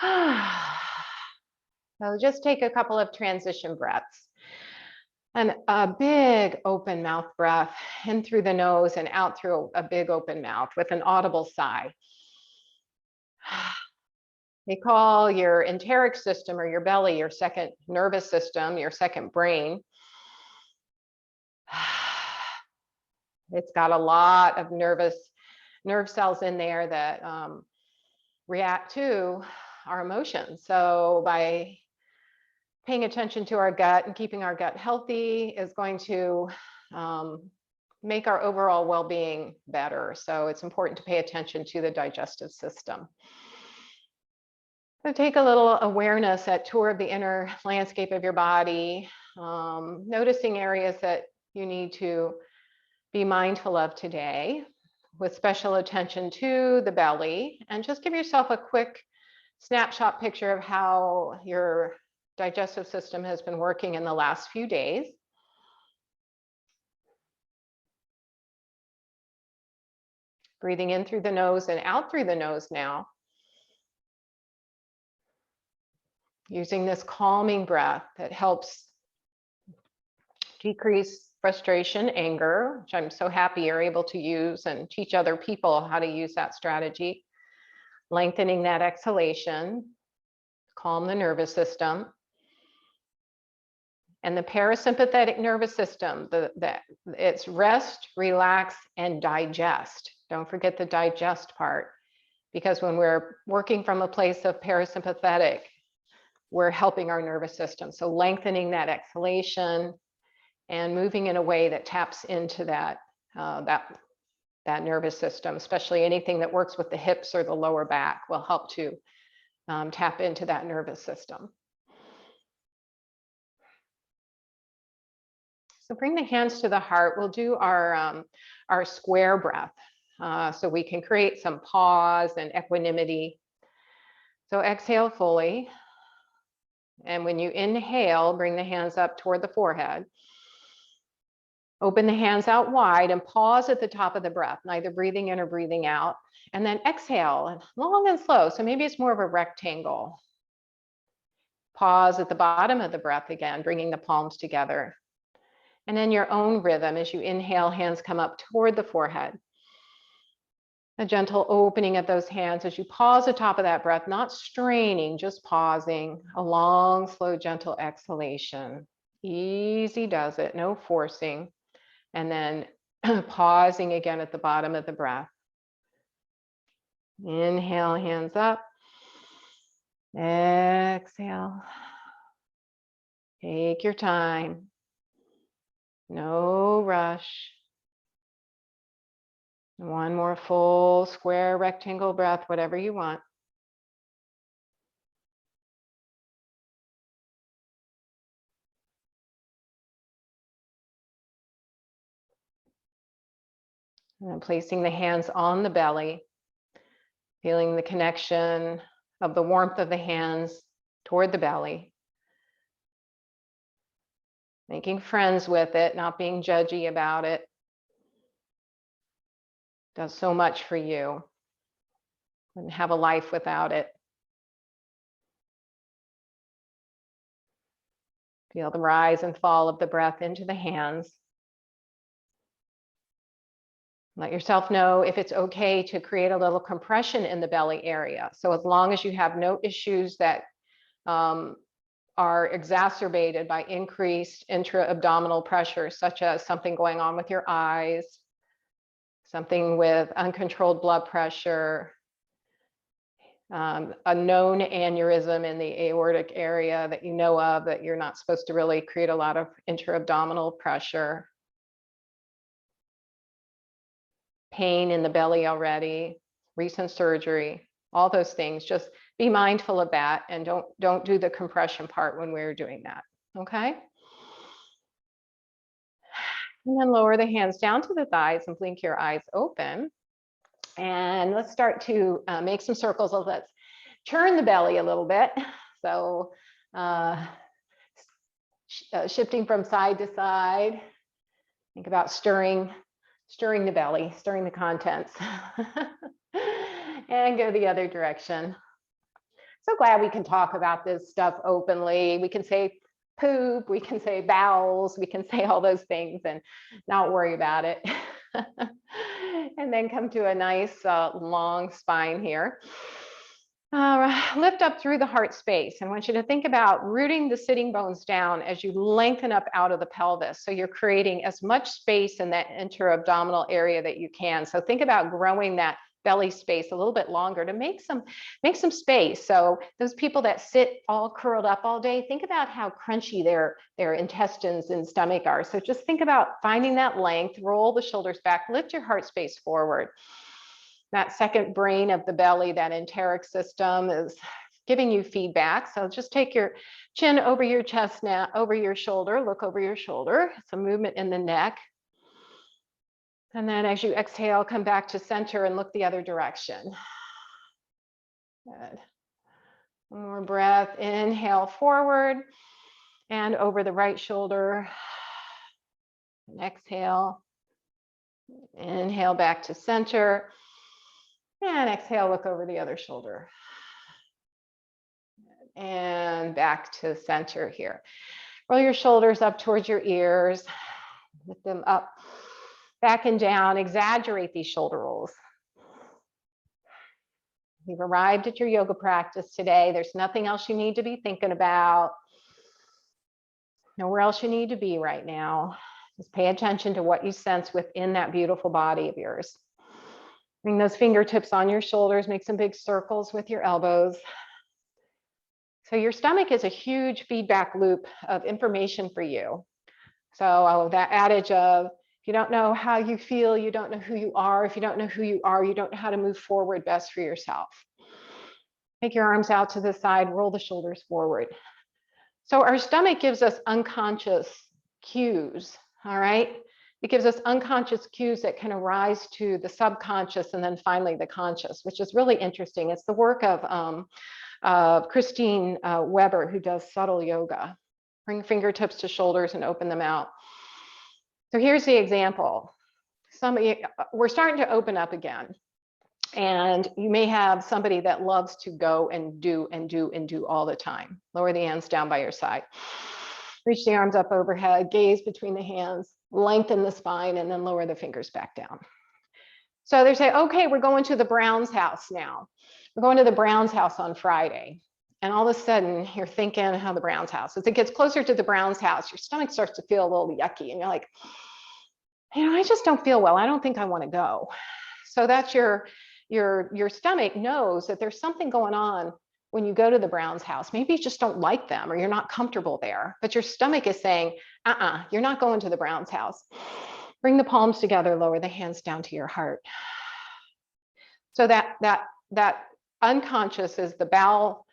So just take a couple of transition breaths. And a big open mouth breath in through the nose and out through a big open mouth with an audible sigh. They call your enteric system or your belly your second nervous system, your second brain. It's got a lot of nerve cells in there that react to our emotions. So by paying attention to our gut and keeping our gut healthy is going to make our overall well-being better. So it's important to pay attention to the digestive system. So take a little awareness, that tour of the inner landscape of your body, noticing areas that you need to be mindful of today, with special attention to the belly, and just give yourself a quick snapshot picture of how your digestive system has been working in the last few days. Breathing in through the nose and out through the nose now. Using this calming breath that helps decrease frustration, anger, which I'm so happy you're able to use and teach other people how to use that strategy. Lengthening that exhalation, calm the nervous system. And the parasympathetic nervous system, it's rest, relax, and digest. Don't forget the digest part, because when we're working from a place of parasympathetic, we're helping our nervous system. So lengthening that exhalation and moving in a way that taps into that nervous system, especially anything that works with the hips or the lower back will help to tap into that nervous system. So bring the hands to the heart. We'll do our square breath so we can create some pause and equanimity. So exhale fully. And when you inhale, bring the hands up toward the forehead. Open the hands out wide and pause at the top of the breath, neither breathing in or breathing out. And then exhale long and slow. So maybe it's more of a rectangle. Pause at the bottom of the breath again, bringing the palms together. And then your own rhythm, as you inhale, hands come up toward the forehead. A gentle opening of those hands as you pause at the top of that breath, not straining, just pausing. A long, slow, gentle exhalation. Easy does it, no forcing. And then pausing again at the bottom of the breath. Inhale, hands up. Exhale. Take your time. No rush. One more full square rectangle breath, whatever you want. And then placing the hands on the belly, feeling the connection of the warmth of the hands toward the belly. Making friends with it, not being judgy about it. Does so much for you. Wouldn't have a life without it. Feel the rise and fall of the breath into the hands. Let yourself know if it's okay to create a little compression in the belly area. So as long as you have no issues that are exacerbated by increased intra-abdominal pressure, such as something going on with your eyes, something with uncontrolled blood pressure, a known aneurysm in the aortic area that you know of, that you're not supposed to really create a lot of intra-abdominal pressure, pain in the belly already, recent surgery, all those things. Just be mindful of that and don't do the compression part when we're doing that, okay? And then lower the hands down to the thighs and blink your eyes open. And let's start to make some circles. Let's turn the belly a little bit. So shifting from side to side. Think about stirring the belly, stirring the contents. And go the other direction. So glad we can talk about this stuff openly. We can say poop, we can say bowels, we can say all those things and not worry about it. And then come to a nice long spine here. Lift up through the heart space. I want you to think about rooting the sitting bones down as you lengthen up out of the pelvis. So you're creating as much space in that intra-abdominal area that you can. So think about growing that belly space a little bit longer to make some space. So those people that sit all curled up all day, think about how crunchy their intestines and stomach are. So just think about finding that length, roll the shoulders back, lift your heart space forward. That second brain of the belly, that enteric system, is giving you feedback. So just take your chin over your chest now, over your shoulder, look over your shoulder, some movement in the neck. And then as you exhale, come back to center and look the other direction. Good. One more breath, inhale forward and over the right shoulder. And exhale, inhale back to center. And exhale, look over the other shoulder. And back to center here. Roll your shoulders up towards your ears. Lift them up, back and down. Exaggerate these shoulder rolls. You've arrived at your yoga practice today. There's nothing else you need to be thinking about. Nowhere else you need to be right now. Just pay attention to what you sense within that beautiful body of yours. Bring those fingertips on your shoulders, make some big circles with your elbows. So your stomach is a huge feedback loop of information for you. So that adage of, if you don't know how you feel, you don't know who you are. If you don't know who you are, you don't know how to move forward best for yourself. Take your arms out to the side, roll the shoulders forward. So our stomach gives us unconscious cues, all right? It gives us unconscious cues that can arise to the subconscious and then finally the conscious, which is really interesting. It's the work of Christine Weber, who does subtle yoga. Bring fingertips to shoulders and open them out. So here's the example. We're starting to open up again. And you may have somebody that loves to go and do all the time. Lower the hands down by your side. Reach the arms up overhead, gaze between the hands, lengthen the spine, and then lower the fingers back down. So they say, okay, we're going to the Brown's house now. We're going to the Brown's house on Friday. And all of a sudden, you're thinking how the Brown's house. As it gets closer to the Brown's house, your stomach starts to feel a little yucky. And you're like, I just don't feel well. I don't think I want to go. So that's your stomach knows that there's something going on when you go to the Brown's house. Maybe you just don't like them or you're not comfortable there, but your stomach is saying, you're not going to the Brown's house. Bring the palms together, lower the hands down to your heart. So that unconscious is the bowel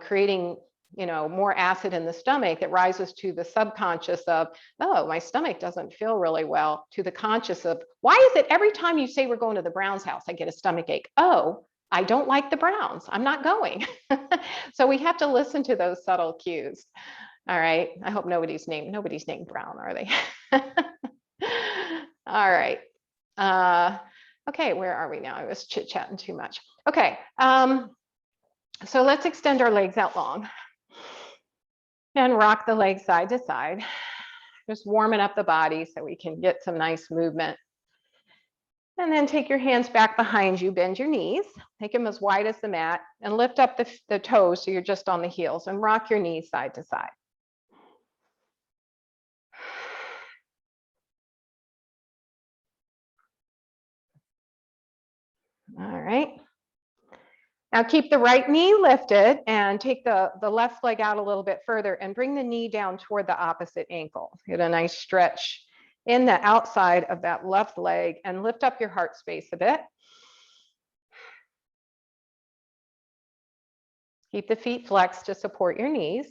creating, more acid in the stomach that rises to the subconscious of, oh, my stomach doesn't feel really well, to the conscious of, why is it every time you say we're going to the Brown's house, I get a stomach ache? Oh, I don't like the Browns. I'm not going. So we have to listen to those subtle cues. All right. I hope nobody's named Brown, are they? All right. Okay, where are we now? I was chit-chatting too much. Okay. So let's extend our legs out long and rock the legs side to side. Just warming up the body so we can get some nice movement. And then take your hands back behind you, bend your knees, make them as wide as the mat, and lift up the toes so you're just on the heels, and rock your knees side to side. All right. Now keep the right knee lifted and take the left leg out a little bit further and bring the knee down toward the opposite ankle. Get a nice stretch in the outside of that left leg and lift up your heart space a bit. Keep the feet flexed to support your knees.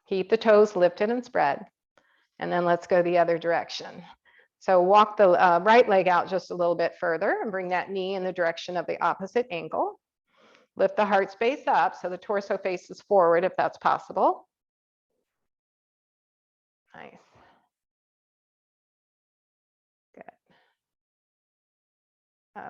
Keep the toes lifted and spread. And then let's go the other direction. So walk the right leg out just a little bit further and bring that knee in the direction of the opposite ankle. Lift the heart space up so the torso faces forward if that's possible. Nice. Good.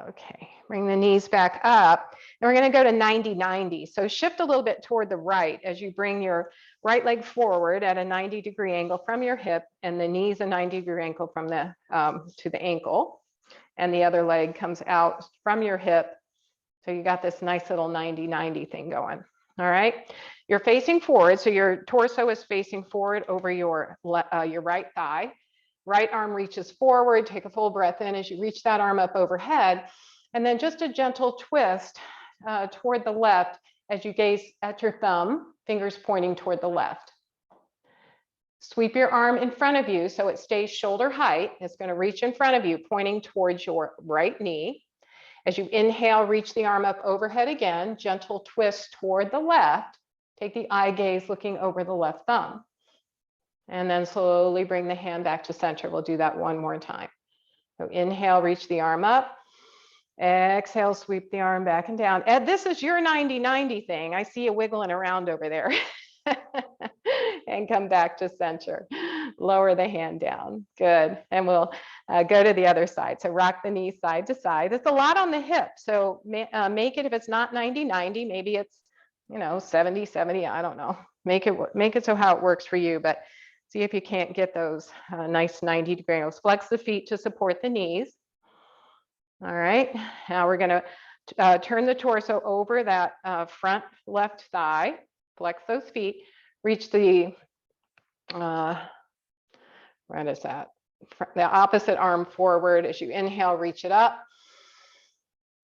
Okay, Bring the knees back up. And we're going to go to 90-90. So shift a little bit toward the right as you bring your right leg forward at a 90-degree angle from your hip, and the knees a 90-degree angle from the to the ankle. And the other leg comes out from your hip. So you got this nice little 90-90 thing going. All right. You're facing forward. So your torso is facing forward over your right thigh. Right arm reaches forward. Take a full breath in as you reach that arm up overhead. And then just a gentle twist toward the left as you gaze at your thumb, fingers pointing toward the left. Sweep your arm in front of you so it stays shoulder height. It's going to reach in front of you, pointing towards your right knee. As you inhale, reach the arm up overhead again, gentle twist toward the left. Take the eye gaze looking over the left thumb. And then slowly bring the hand back to center. We'll do that one more time. So inhale, reach the arm up. Exhale, sweep the arm back and down. Ed, this is your 90-90 thing. I see you wiggling around over there. And come back to center. Lower the hand down. Good. And we'll go to the other side. So rock the knees side to side. It's a lot on the hip. So make it, if it's not 90-90, maybe it's, 70-70. I don't know. Make it so how it works for you. But see if you can't get those nice 90-degree angles. Flex the feet to support the knees. All right, now we're going to turn the torso over that front left thigh, flex those feet, reach the, what is that? The opposite arm forward. As you inhale, reach it up.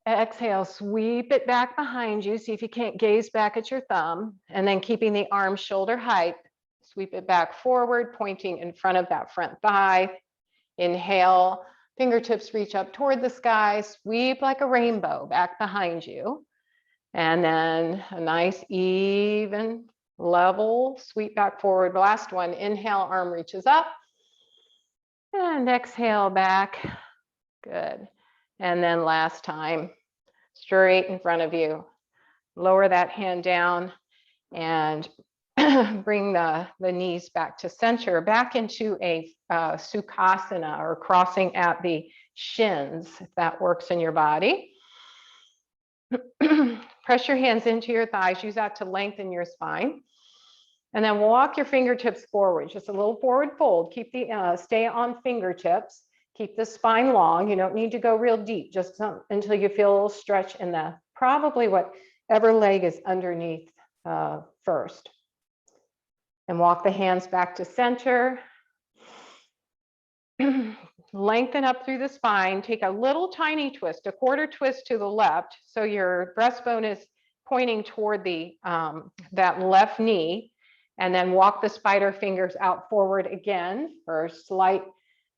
Exhale, sweep it back behind you. See if you can't gaze back at your thumb, and then keeping the arm shoulder height, sweep it back forward, pointing in front of that front thigh. Inhale. Fingertips reach up toward the sky, sweep like a rainbow back behind you. And then a nice, even, level sweep back forward. Last one, inhale, arm reaches up. And exhale back. Good. And then last time, straight in front of you. Lower that hand down and bring the knees back to center, back into a Sukhasana, or crossing at the shins, if that works in your body. Press your hands into your thighs, use that to lengthen your spine. And then walk your fingertips forward, just a little forward fold. Keep the stay on fingertips, keep the spine long. You don't need to go real deep, just until you feel a little stretch in the, probably whatever leg is underneath first. And walk the hands back to center. Lengthen up through the spine. Take a little tiny twist, a quarter twist to the left. So your breastbone is pointing toward the that left knee. And then walk the spider fingers out forward again for a slight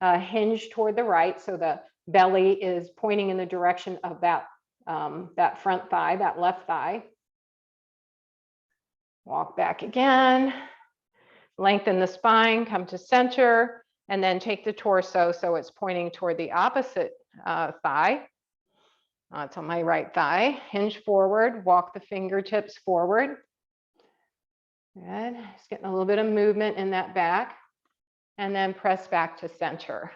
hinge toward the right. So the belly is pointing in the direction of that, that front thigh, that left thigh. Walk back again. Lengthen the spine, come to center, and then take the torso so it's pointing toward the opposite thigh. It's on my right thigh. Hinge forward, walk the fingertips forward. Good. Just getting a little bit of movement in that back. And then press back to center.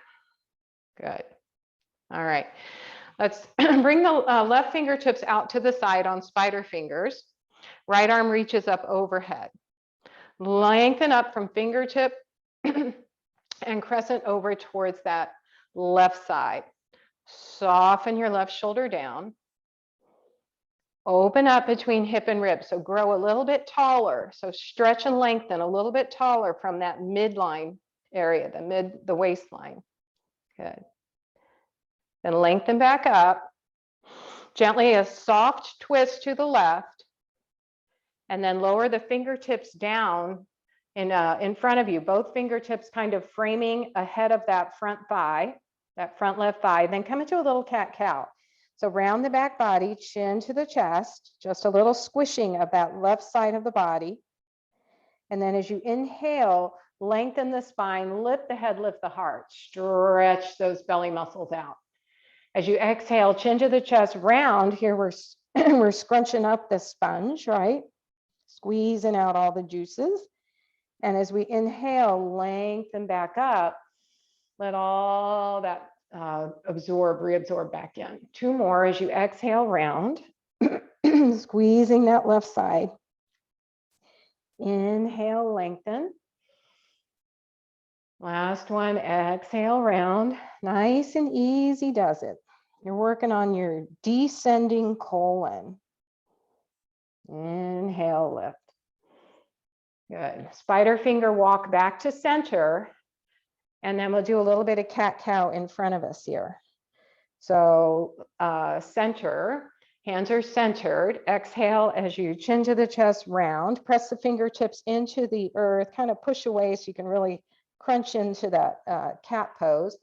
Good. All right. Let's bring the left fingertips out to the side on spider fingers. Right arm reaches up overhead. Lengthen up from fingertip and crescent over towards that left side. Soften your left shoulder down. Open up between hip and rib. So grow a little bit taller. So stretch and lengthen a little bit taller from that midline area, the waistline. Good. Then lengthen back up. Gently a soft twist to the left. And then lower the fingertips down in front of you, both fingertips kind of framing ahead of that front thigh, that front left thigh. Then come into a little cat-cow. So round the back body, chin to the chest, just a little squishing of that left side of the body. And then as you inhale, lengthen the spine, lift the head, lift the heart, stretch those belly muscles out. As you exhale, chin to the chest, round. Here we're scrunching up the sponge, right? Squeezing out all the juices. And as we inhale, lengthen back up. Let all that reabsorb back in. 2 more as you exhale round, squeezing that left side. Inhale, lengthen. Last one, exhale round. Nice and easy does it. You're working on your descending colon. Inhale, lift. Good. Spider finger walk back to center. And then we'll do a little bit of cat-cow in front of us here. So center, hands are centered. Exhale as you chin to the chest, round. Press the fingertips into the earth, kind of push away so you can really crunch into that cat pose.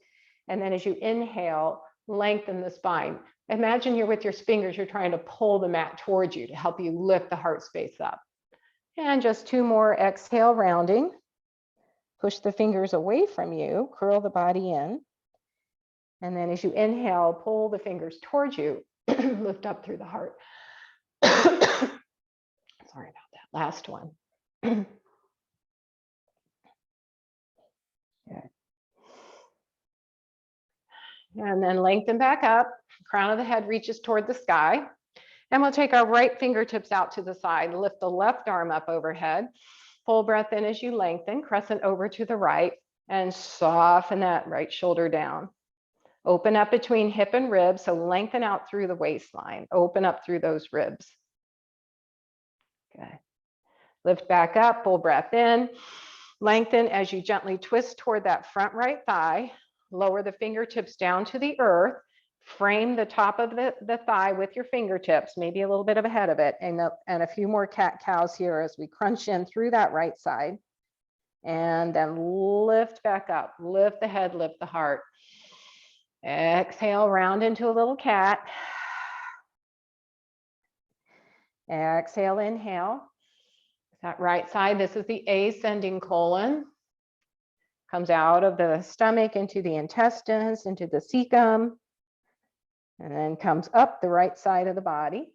And then as you inhale, lengthen the spine. Imagine you're with your fingers, you're trying to pull the mat towards you to help you lift the heart space up. And just 2 more, exhale, rounding. Push the fingers away from you, curl the body in. And then as you inhale, pull the fingers towards you, lift up through the heart. Sorry about that, last one. Good. And then lengthen back up, crown of the head reaches toward the sky. And we'll take our right fingertips out to the side, lift the left arm up overhead. Full breath in as you lengthen, crescent over to the right, and soften that right shoulder down. Open up between hip and rib, so lengthen out through the waistline. Open up through those ribs. Okay. Lift back up, full breath in. Lengthen as you gently twist toward that front right thigh. Lower the fingertips down to the earth. Frame the top of the thigh with your fingertips, maybe a little bit of ahead of it, and a few more cat-cows here as we crunch in through that right side. And then lift back up, lift the head, lift the heart. Exhale, round into a little cat. Exhale, inhale. That right side, this is the ascending colon. Comes out of the stomach into the intestines, into the cecum. And then comes up the right side of the body.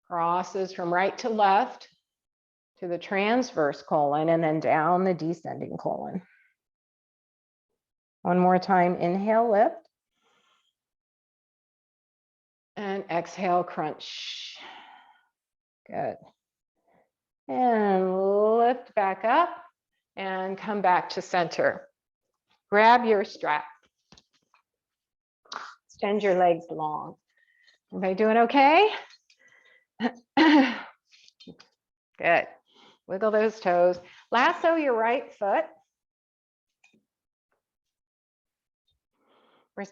Crosses from right to left to the transverse colon and then down the descending colon. One more time, inhale, lift. And exhale, crunch. Good. And lift back up and come back to center. Grab your strap. Extend your legs long. Everybody doing okay? Good. Wiggle those toes. Lasso your right foot. We're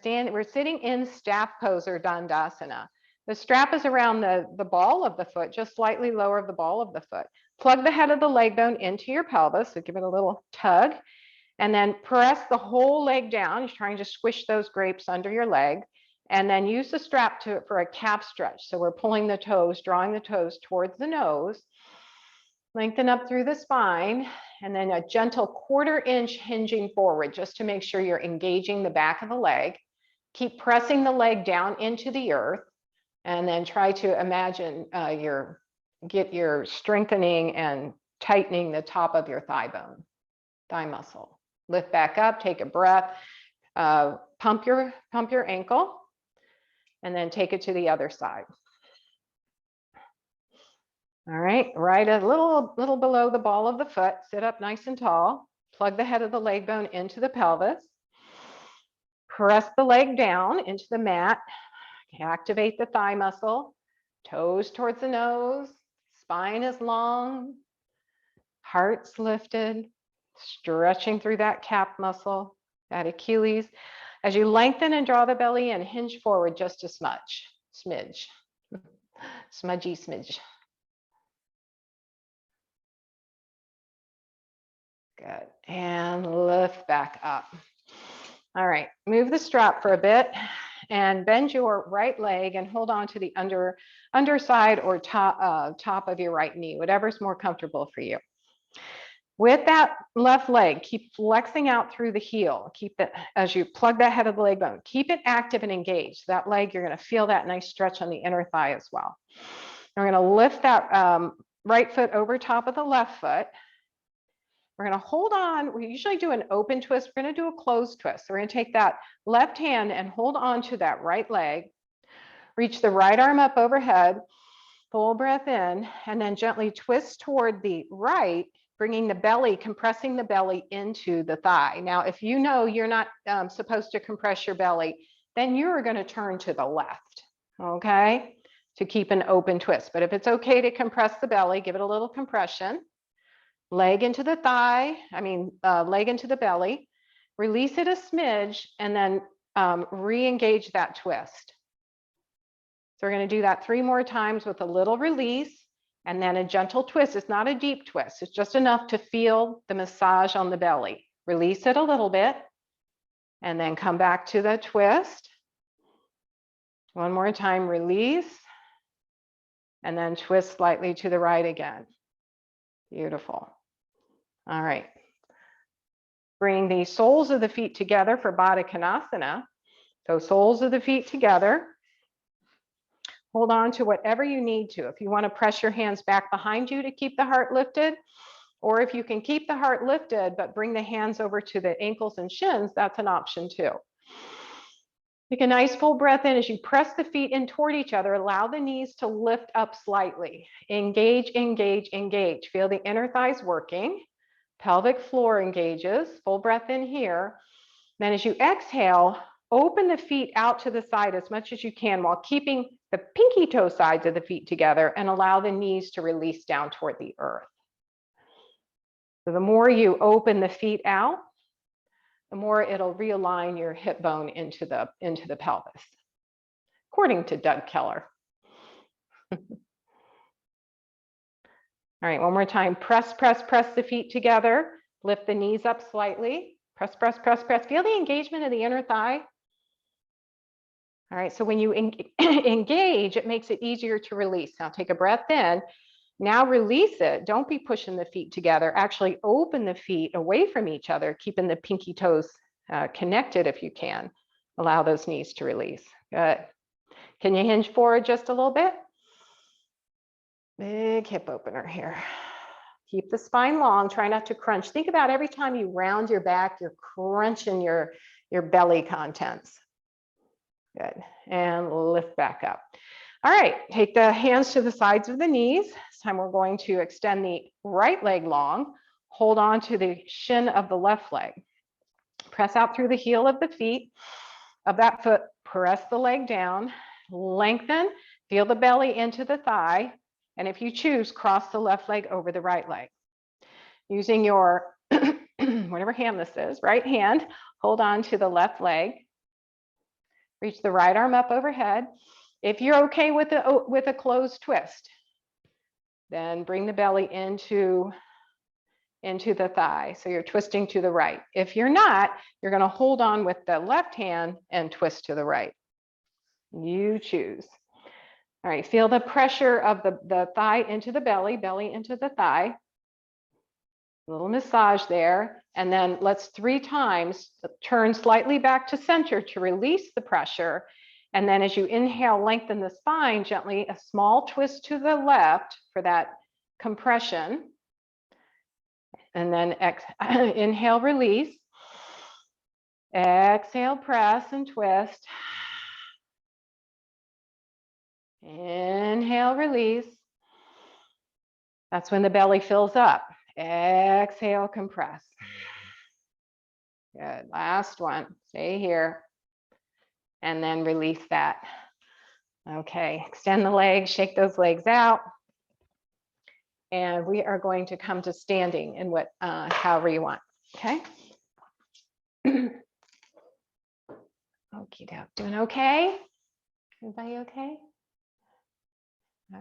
sitting in staff pose or Dandasana. The strap is around the ball of the foot, just slightly lower of the ball of the foot. Plug the head of the leg bone into your pelvis, so give it a little tug, and then press the whole leg down. You're trying to squish those grapes under your leg, and then use the strap for a calf stretch. So we're pulling the toes, drawing the toes towards the nose. Lengthen up through the spine, and then a gentle 1/4 inch hinging forward just to make sure you're engaging the back of the leg. Keep pressing the leg down into the earth, and then try to imagine get your strengthening and tightening the top of your thigh bone, thigh muscle. Lift back up, take a breath, pump your ankle, and then take it to the other side. All right, right a little below the ball of the foot, sit up nice and tall, plug the head of the leg bone into the pelvis, press the leg down into the mat, activate the thigh muscle, toes towards the nose, spine is long, heart's lifted, stretching through that calf muscle, that Achilles. As you lengthen and draw the belly in, hinge forward just a smidge, smudgy smidge. Good, and lift back up. All right, move the strap for a bit and bend your right leg and hold on to the underside or top of your right knee, whatever's more comfortable for you. With that left leg, keep flexing out through the heel. Keep it, as you plug that head of the leg bone, keep it active and engaged. That leg, you're gonna feel that nice stretch on the inner thigh as well. And we're gonna lift that right foot over top of the left foot. We're going to hold on. We usually do an open twist. We're going to do a closed twist. So we're going to take that left hand and hold on to that right leg. Reach the right arm up overhead. Full breath in, and then gently twist toward the right, bringing the belly, compressing the belly into the thigh. Now, if you know you're not supposed to compress your belly, then you're going to turn to the left, okay, to keep an open twist. But if it's okay to compress the belly, give it a little compression. Leg into the thigh, leg into the belly. Release it a smidge, and then re-engage that twist. So we're going to do that 3 more times with a little release and then a gentle twist. It's not a deep twist. It's just enough to feel the massage on the belly. Release it a little bit and then come back to the twist. One more time, release and then twist slightly to the right again. Beautiful. All right. Bring the soles of the feet together for Baddha Konasana. So soles of the feet together. Hold on to whatever you need to. If you want to press your hands back behind you to keep the heart lifted, or if you can keep the heart lifted, but bring the hands over to the ankles and shins, that's an option too. Take a nice full breath in as you press the feet in toward each other. Allow the knees to lift up slightly. Engage, engage, engage. Feel the inner thighs working. Pelvic floor engages. Full breath in here. Then as you exhale, open the feet out to the side as much as you can while keeping the pinky toe sides of the feet together, and allow the knees to release down toward the earth. So the more you open the feet out, the more it'll realign your hip bone into the pelvis, according to Doug Keller. All right, one more time. Press, press, press the feet together. Lift the knees up slightly. Press, press, press, press. Feel the engagement of the inner thigh. All right, so when you engage, it makes it easier to release. Now take a breath in. Now release it. Don't be pushing the feet together. Actually open the feet away from each other, keeping the pinky toes connected if you can. Allow those knees to release. Good. Can you hinge forward just a little bit? Big hip opener here. Keep the spine long. Try not to crunch. Think about every time you round your back, you're crunching your belly contents. Good. And lift back up. All right, take the hands to the sides of the knees. This time we're going to extend the right leg long. Hold on to the shin of the left leg. Press out through the heel of the feet of that foot. Press the leg down. Lengthen. Feel the belly into the thigh. And if you choose, cross the left leg over the right leg. Using your, whatever hand this is, right hand, hold on to the left leg. Reach the right arm up overhead. If you're okay with a closed twist, then bring the belly into the thigh. So you're twisting to the right. If you're not, you're going to hold on with the left hand and twist to the right. You choose. All right, feel the pressure of the thigh into the belly, belly into the thigh. A little massage there. And then let's 3 times turn slightly back to center to release the pressure. And then as you inhale, lengthen the spine gently, a small twist to the left for that compression. And then inhale, release. Exhale, press and twist. Inhale, release. That's when the belly fills up. Exhale, compress. Good. Last one. Stay here. And then release that. Okay. Extend the legs, shake those legs out. And we are going to come to standing in however you want. Okay. Okie doke. Doing okay? Everybody okay?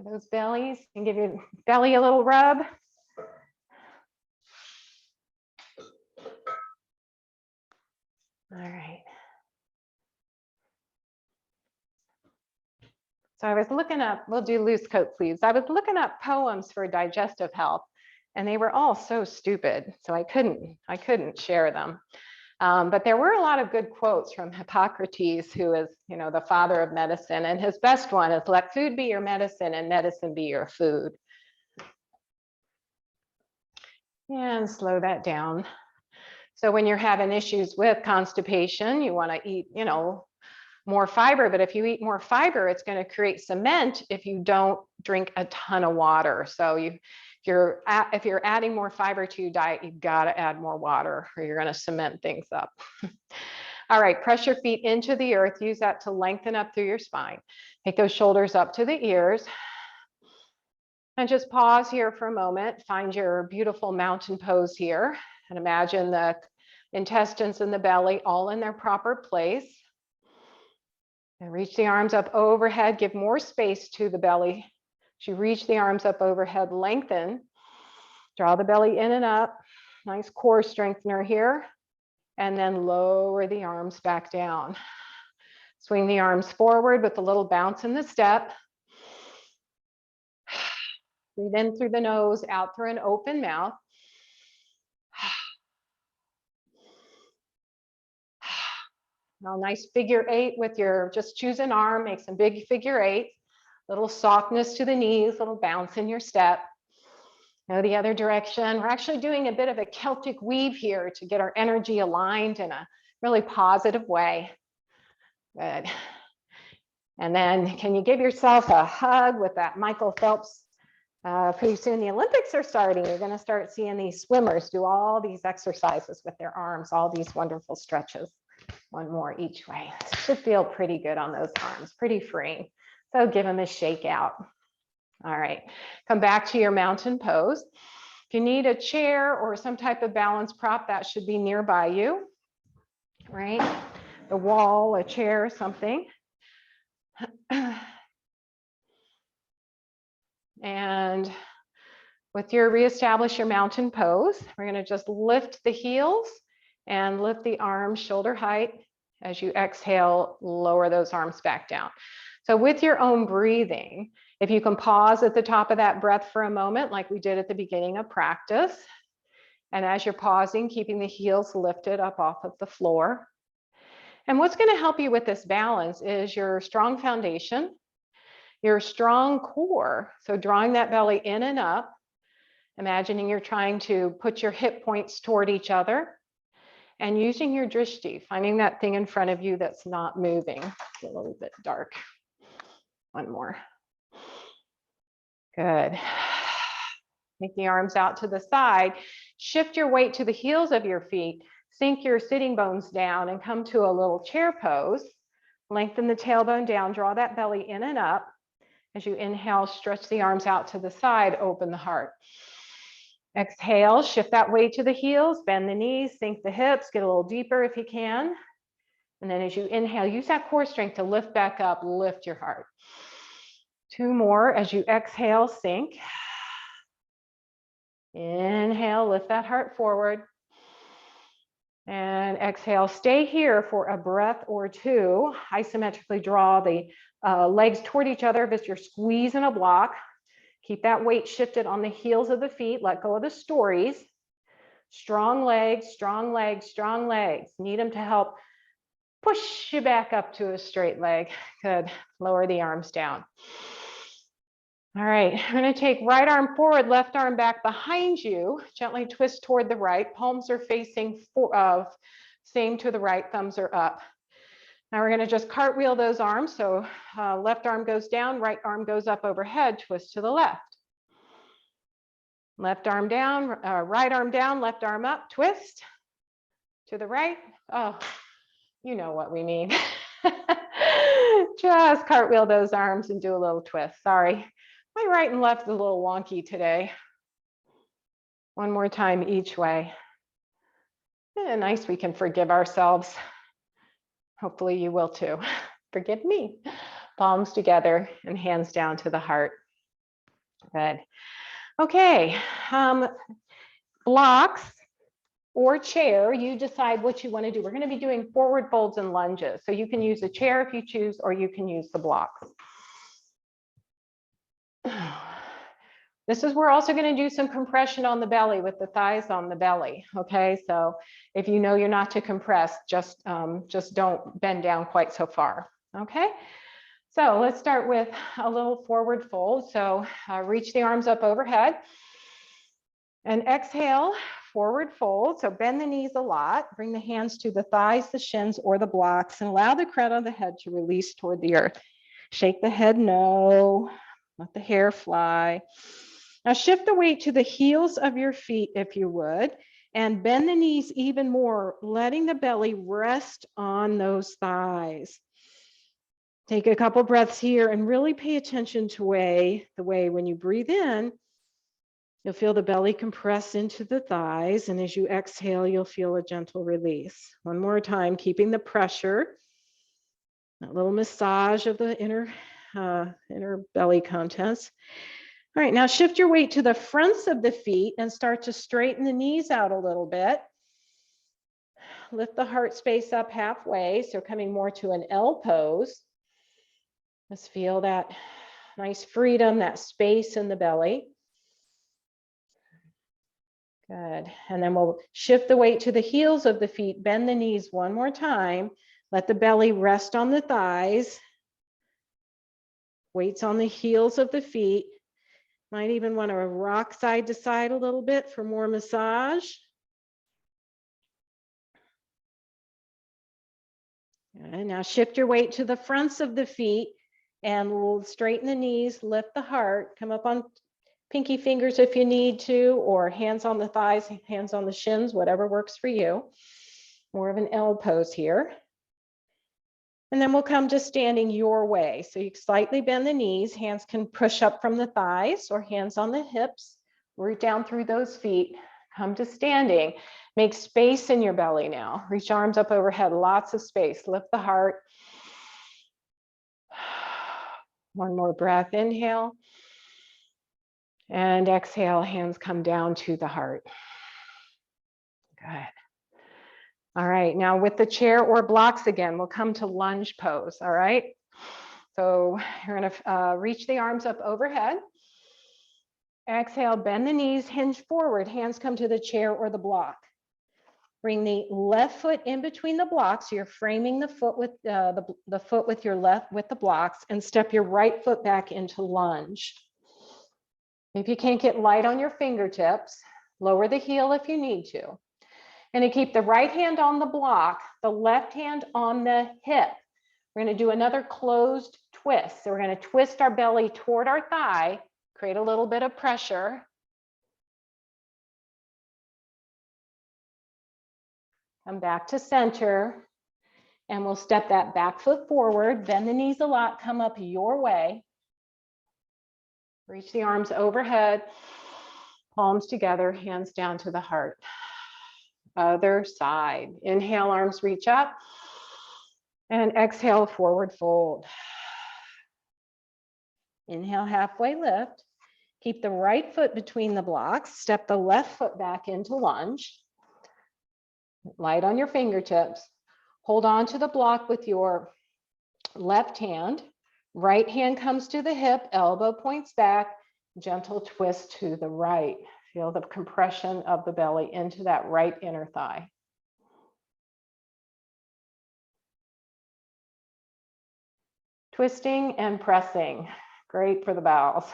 Those bellies, and give your belly a little rub. All right. So I was looking up, we'll do loose coat sleeves. I was looking up poems for digestive health, and they were all so stupid. So I couldn't share them. But there were a lot of good quotes from Hippocrates, who is, the father of medicine. And his best one is, let food be your medicine and medicine be your food. And slow that down. So when you're having issues with constipation, you want to eat, more fiber, but if you eat more fiber, it's going to create cement if you don't drink a ton of water. So if you're adding more fiber to your diet, you've got to add more water or you're going to cement things up. All right, press your feet into the earth. Use that to lengthen up through your spine. Take those shoulders up to the ears. And just pause here for a moment. Find your beautiful mountain pose here. And imagine the intestines and the belly all in their proper place. And reach the arms up overhead. Give more space to the belly. As you reach the arms up overhead, lengthen. Draw the belly in and up. Nice core strengthener here. And then lower the arms back down. Swing the arms forward with a little bounce in the step. Breathe in through the nose, out through an open mouth. Now, nice figure eight with just choose an arm, make some big figure eight. Little softness to the knees, little bounce in your step. Go the other direction. We're actually doing a bit of a Celtic weave here to get our energy aligned in a really positive way. Good. And then can you give yourself a hug with that Michael Phelps? Pretty soon the Olympics are starting. You're going to start seeing these swimmers do all these exercises with their arms, all these wonderful stretches. One more each way. Should feel pretty good on those arms, pretty freeing. So give them a shake out. All right, come back to your mountain pose. If you need a chair or some type of balance prop, that should be nearby you, right? The wall, a chair, something. And reestablish your mountain pose. We're going to just lift the heels and lift the arms shoulder height. As you exhale, lower those arms back down. So with your own breathing, if you can pause at the top of that breath for a moment, like we did at the beginning of practice. And as you're pausing, keeping the heels lifted up off of the floor. And what's going to help you with this balance is your strong foundation, your strong core. So drawing that belly in and up, imagining you're trying to put your hip points toward each other. And using your drishti, finding that thing in front of you that's not moving. It's a little bit dark. One more. Good. Take the arms out to the side. Shift your weight to the heels of your feet. Sink your sitting bones down and come to a little chair pose. Lengthen the tailbone down. Draw that belly in and up. As you inhale, stretch the arms out to the side. Open the heart. Exhale, shift that weight to the heels, bend the knees, sink the hips, get a little deeper if you can. And then as you inhale, use that core strength to lift back up, lift your heart. Two more. As you exhale, sink. Inhale, lift that heart forward. And exhale, stay here for a breath or two. Isometrically draw the legs toward each other as you're squeezing a block. Keep that weight shifted on the heels of the feet. Let go of the stories. Strong legs, strong legs, strong legs. Need them to help push you back up to a straight leg. Good. Lower the arms down. All right. I'm going to take right arm forward, left arm back behind you. Gently twist toward the right. Palms are facing same to the right. Thumbs are up. Now we're going to just cartwheel those arms. So left arm goes down, right arm goes up overhead, twist to the left. Left arm down, right arm down, left arm up, twist to the right. Oh, you know what we mean. Just cartwheel those arms and do a little twist. Sorry, my right and left is a little wonky today. One more time each way. Nice, we can forgive ourselves. Hopefully you will too. Forgive me. Palms together and hands down to the heart. Good. Okay. Blocks or chair, you decide what you want to do. We're going to be doing forward folds and lunges. So you can use a chair if you choose, or you can use the blocks. This is, we're also going to do some compression on the belly with the thighs on the belly. Okay, so if you know you're not to compress, just don't bend down quite so far. Okay, so let's start with a little forward fold. So reach the arms up overhead. And exhale, forward fold. So bend the knees a lot. Bring the hands to the thighs, the shins, or the blocks, and allow the crown of the head to release toward the earth. Shake the head no. Let the hair fly. Now shift the weight to the heels of your feet, if you would, and bend the knees even more, letting the belly rest on those thighs. Take a couple breaths here and really pay attention to the way when you breathe in, you'll feel the belly compress into the thighs, and as you exhale, you'll feel a gentle release. One more time, keeping the pressure, that little massage of the inner belly contents. All right, now shift your weight to the fronts of the feet and start to straighten the knees out a little bit. Lift the heart space up halfway, so coming more to an L pose. Let's feel that nice freedom, that space in the belly. Good. And then we'll shift the weight to the heels of the feet, bend the knees one more time. Let the belly rest on the thighs. Weights on the heels of the feet. Might even want to rock side to side a little bit for more massage. And now shift your weight to the fronts of the feet and we'll straighten the knees, lift the heart, come up on pinky fingers if you need to, or hands on the thighs, hands on the shins, whatever works for you. More of an L pose here. And then we'll come to standing your way. So you slightly bend the knees, hands can push up from the thighs or hands on the hips, root down through those feet, come to standing. Make space in your belly now. Reach arms up overhead, lots of space. Lift the heart. One more breath, inhale. And exhale, hands come down to the heart. Good. All right, now with the chair or blocks again, we'll come to lunge pose, all right? So you're gonna reach the arms up overhead. Exhale, bend the knees, hinge forward, hands come to the chair or the block. Bring the left foot in between the blocks. So you're framing the foot with the foot with your left with the blocks, and step your right foot back into lunge. If you can't get light on your fingertips, lower the heel if you need to. And to keep the right hand on the block, the left hand on the hip. We're going to do another closed twist. So we're going to twist our belly toward our thigh, create a little bit of pressure. Come back to center. And we'll step that back foot forward, bend the knees a lot, come up your way. Reach the arms overhead, palms together, hands down to the heart. Other side. Inhale, arms reach up. And exhale, forward fold. Inhale, halfway lift. Keep the right foot between the blocks. Step the left foot back into lunge. Light on your fingertips. Hold on to the block with your left hand. Right hand comes to the hip, elbow points back, gentle twist to the right. Feel the compression of the belly into that right inner thigh. Twisting and pressing, great for the bowels.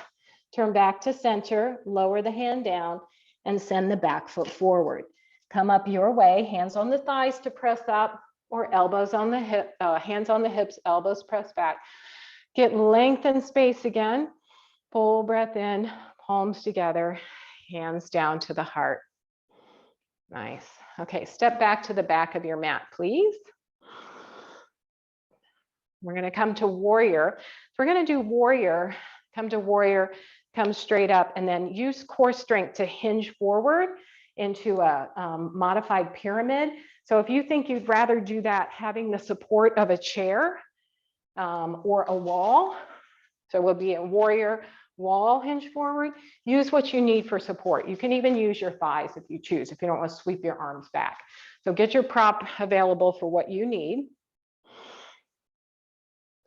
Turn back to center, lower the hand down, and send the back foot forward. Come up your way, hands on the thighs to press up, or elbows on the hip, hands on the hips, elbows press back. Get length and space again. Full breath in, palms together, hands down to the heart. Nice. Okay, step back to the back of your mat, please. We're going to come to warrior. So we're going to do warrior, come to warrior, come straight up, and then use core strength to hinge forward into a modified pyramid. So if you think you'd rather do that having the support of a chair or a wall, so we'll be a warrior, wall, hinge forward, use what you need for support. You can even use your thighs if you choose, if you don't want to sweep your arms back. So get your prop available for what you need.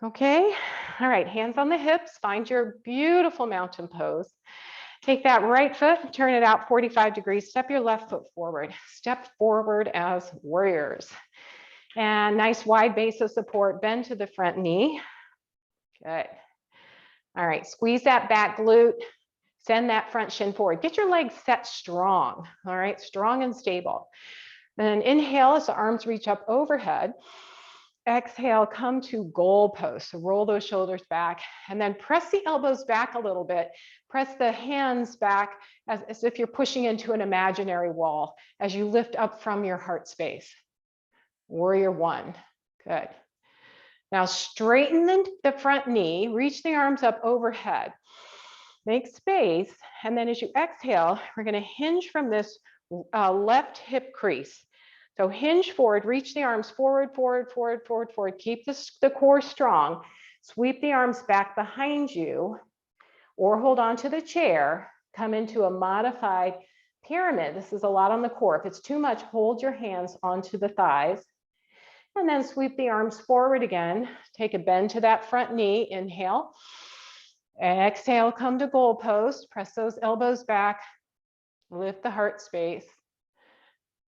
Okay, all right, hands on the hips, find your beautiful mountain pose. Take that right foot, turn it out 45 degrees, step your left foot forward. Step forward as warriors. And nice wide base of support, bend to the front knee. Good. All right, squeeze that back glute, Send that front shin forward. Get your legs set strong, all right? Strong and stable. Then inhale as the arms reach up overhead. Exhale, come to goal post. So roll those shoulders back and then press the elbows back a little bit. Press the hands back as if you're pushing into an imaginary wall as you lift up from your heart space. Warrior one. Good. Now straighten the front knee, reach the arms up overhead. Make space, and then as you exhale, we're going to hinge from this left hip crease. So hinge forward, reach the arms forward, forward, forward, forward, forward. Keep the core strong. Sweep the arms back behind you, or hold on to the chair. Come into a modified pyramid. This is a lot on the core. If it's too much, hold your hands onto the thighs. And then sweep the arms forward again. Take a bend to that front knee. Inhale. Exhale, come to goal post. Press those elbows back. Lift the heart space.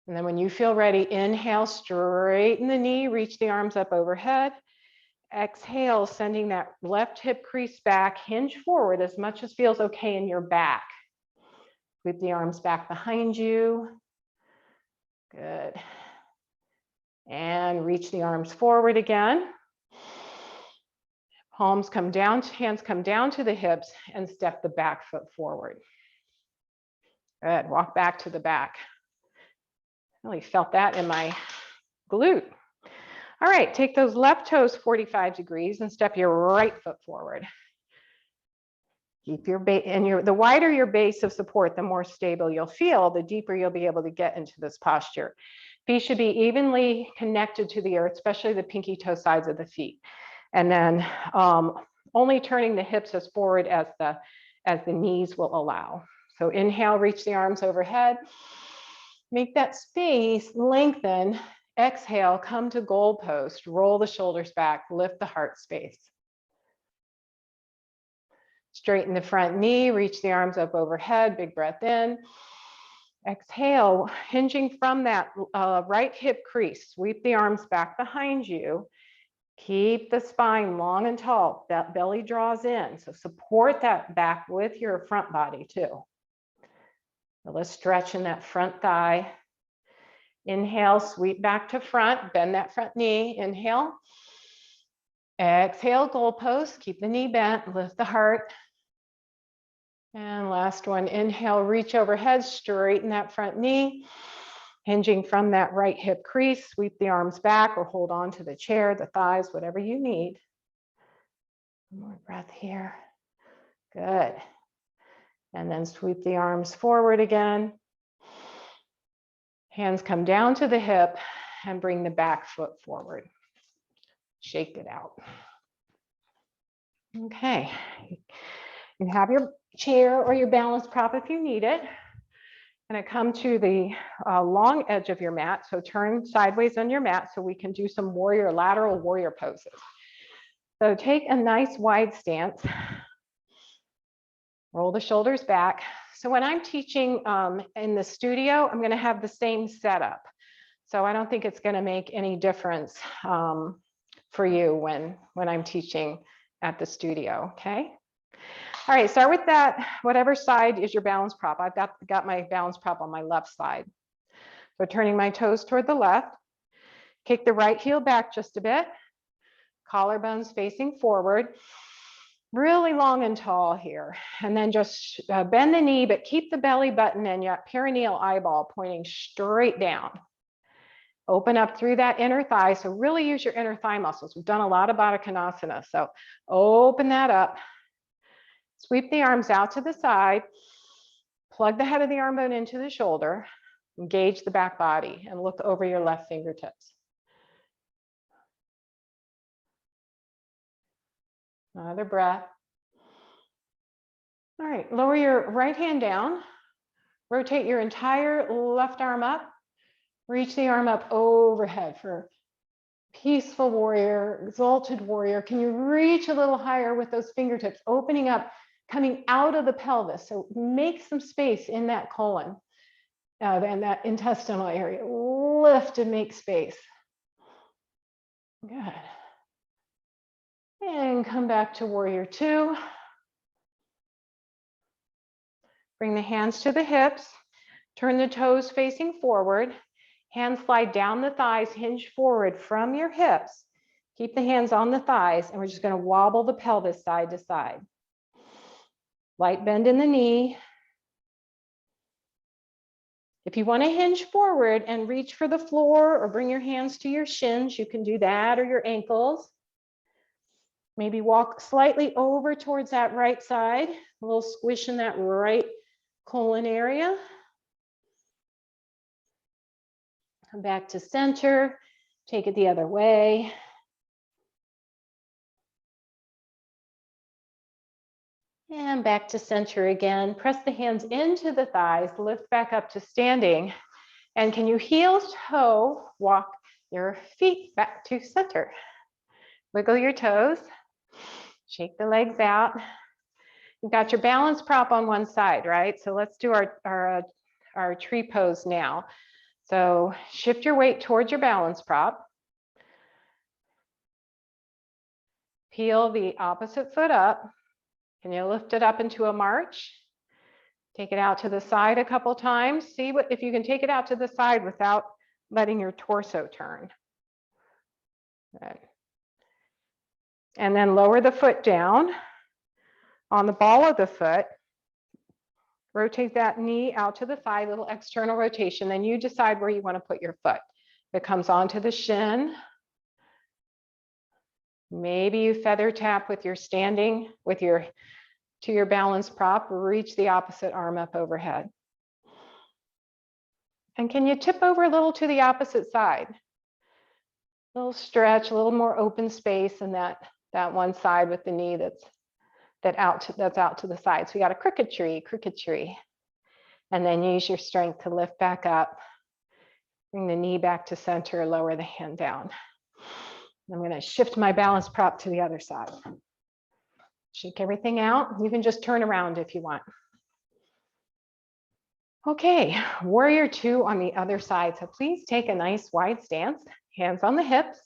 And then when you feel ready, inhale, straighten the knee, reach the arms up overhead. Exhale, sending that left hip crease back, hinge forward as much as feels okay in your back. Sweep the arms back behind you. Good. And reach the arms forward again. Palms come down, hands come down to the hips and step the back foot forward. Good, walk back to the back. Really felt that in my glute. All right, take those left toes 45 degrees and step your right foot forward. Keep your base, and the wider your base of support, the more stable you'll feel, the deeper you'll be able to get into this posture. Feet should be evenly connected to the earth, especially the pinky toe sides of the feet. And then only turning the hips as forward as the knees will allow. So inhale, reach the arms overhead. Make that space, lengthen. Exhale, come to goal post. Roll the shoulders back, lift the heart space. Straighten the front knee, reach the arms up overhead, big breath in. Exhale, hinging from that right hip crease. Sweep the arms back behind you. Keep the spine long and tall. That belly draws in. So support that back with your front body too. So let's stretch in that front thigh. Inhale, sweep back to front, bend that front knee. Inhale. Exhale, goal post. Keep the knee bent, lift the heart. And last one, inhale, reach overhead, straighten that front knee. Hinging from that right hip crease, sweep the arms back or hold on to the chair, the thighs, whatever you need. One more breath here. Good. And then sweep the arms forward again. Hands come down to the hip and bring the back foot forward. Shake it out. Okay. You have your chair or your balance prop if you need it. Going to come to the long edge of your mat. So turn sideways on your mat so we can do some lateral warrior poses. So take a nice wide stance. Roll the shoulders back. So when I'm teaching in the studio, I'm going to have the same setup. So I don't think it's going to make any difference for you when I'm teaching at the studio, okay? All right, start with that, whatever side is your balance prop. I've got my balance prop on my left side. So turning my toes toward the left, kick the right heel back just a bit, collarbones facing forward, really long and tall here. And then just bend the knee, but keep the belly button and your perineal eyeball pointing straight down. Open up through that inner thigh. So really use your inner thigh muscles. We've done a lot of Baddha Konasana. So open that up. Sweep the arms out to the side, plug the head of the arm bone into the shoulder, engage the back body, and look over your left fingertips. Another breath. All right, lower your right hand down, rotate your entire left arm up, reach the arm up overhead for peaceful warrior, exalted warrior. Can you reach a little higher with those fingertips, opening up, coming out of the pelvis? So make some space in that colon and that intestinal area. Lift and make space. Good. And come back to warrior two. Bring the hands to the hips. Turn the toes facing forward. Hands slide down the thighs, hinge forward from your hips. Keep the hands on the thighs, and we're just going to wobble the pelvis side to side. Light bend in the knee. If you want to hinge forward and reach for the floor or bring your hands to your shins, you can do that, or your ankles. Maybe walk slightly over towards that right side, a little squish in that right colon area. Come back to center, take it the other way. And back to center again. Press the hands into the thighs, lift back up to standing. And can you heel toe walk your feet back to center? Wiggle your toes, shake the legs out. You've got your balance prop on one side, right? So let's do our tree pose now. So shift your weight towards your balance prop. Peel the opposite foot up. Can you lift it up into a march? Take it out to the side a couple times. See if you can take it out to the side without letting your torso turn. Good. And then lower the foot down on the ball of the foot. Rotate that knee out to the thigh, little external rotation. Then you decide where you want to put your foot. If it comes onto the shin, maybe you feather tap with your standing, to your balance prop, reach the opposite arm up overhead. And can you tip over a little to the opposite side? A little stretch, a little more open space in that one side with the knee that's out to the side. So we got a cricket tree. And then use your strength to lift back up. Bring the knee back to center, lower the hand down. I'm going to shift my balance prop to the other side. Shake everything out. You can just turn around if you want. Okay, warrior two on the other side. So please take a nice wide stance, hands on the hips.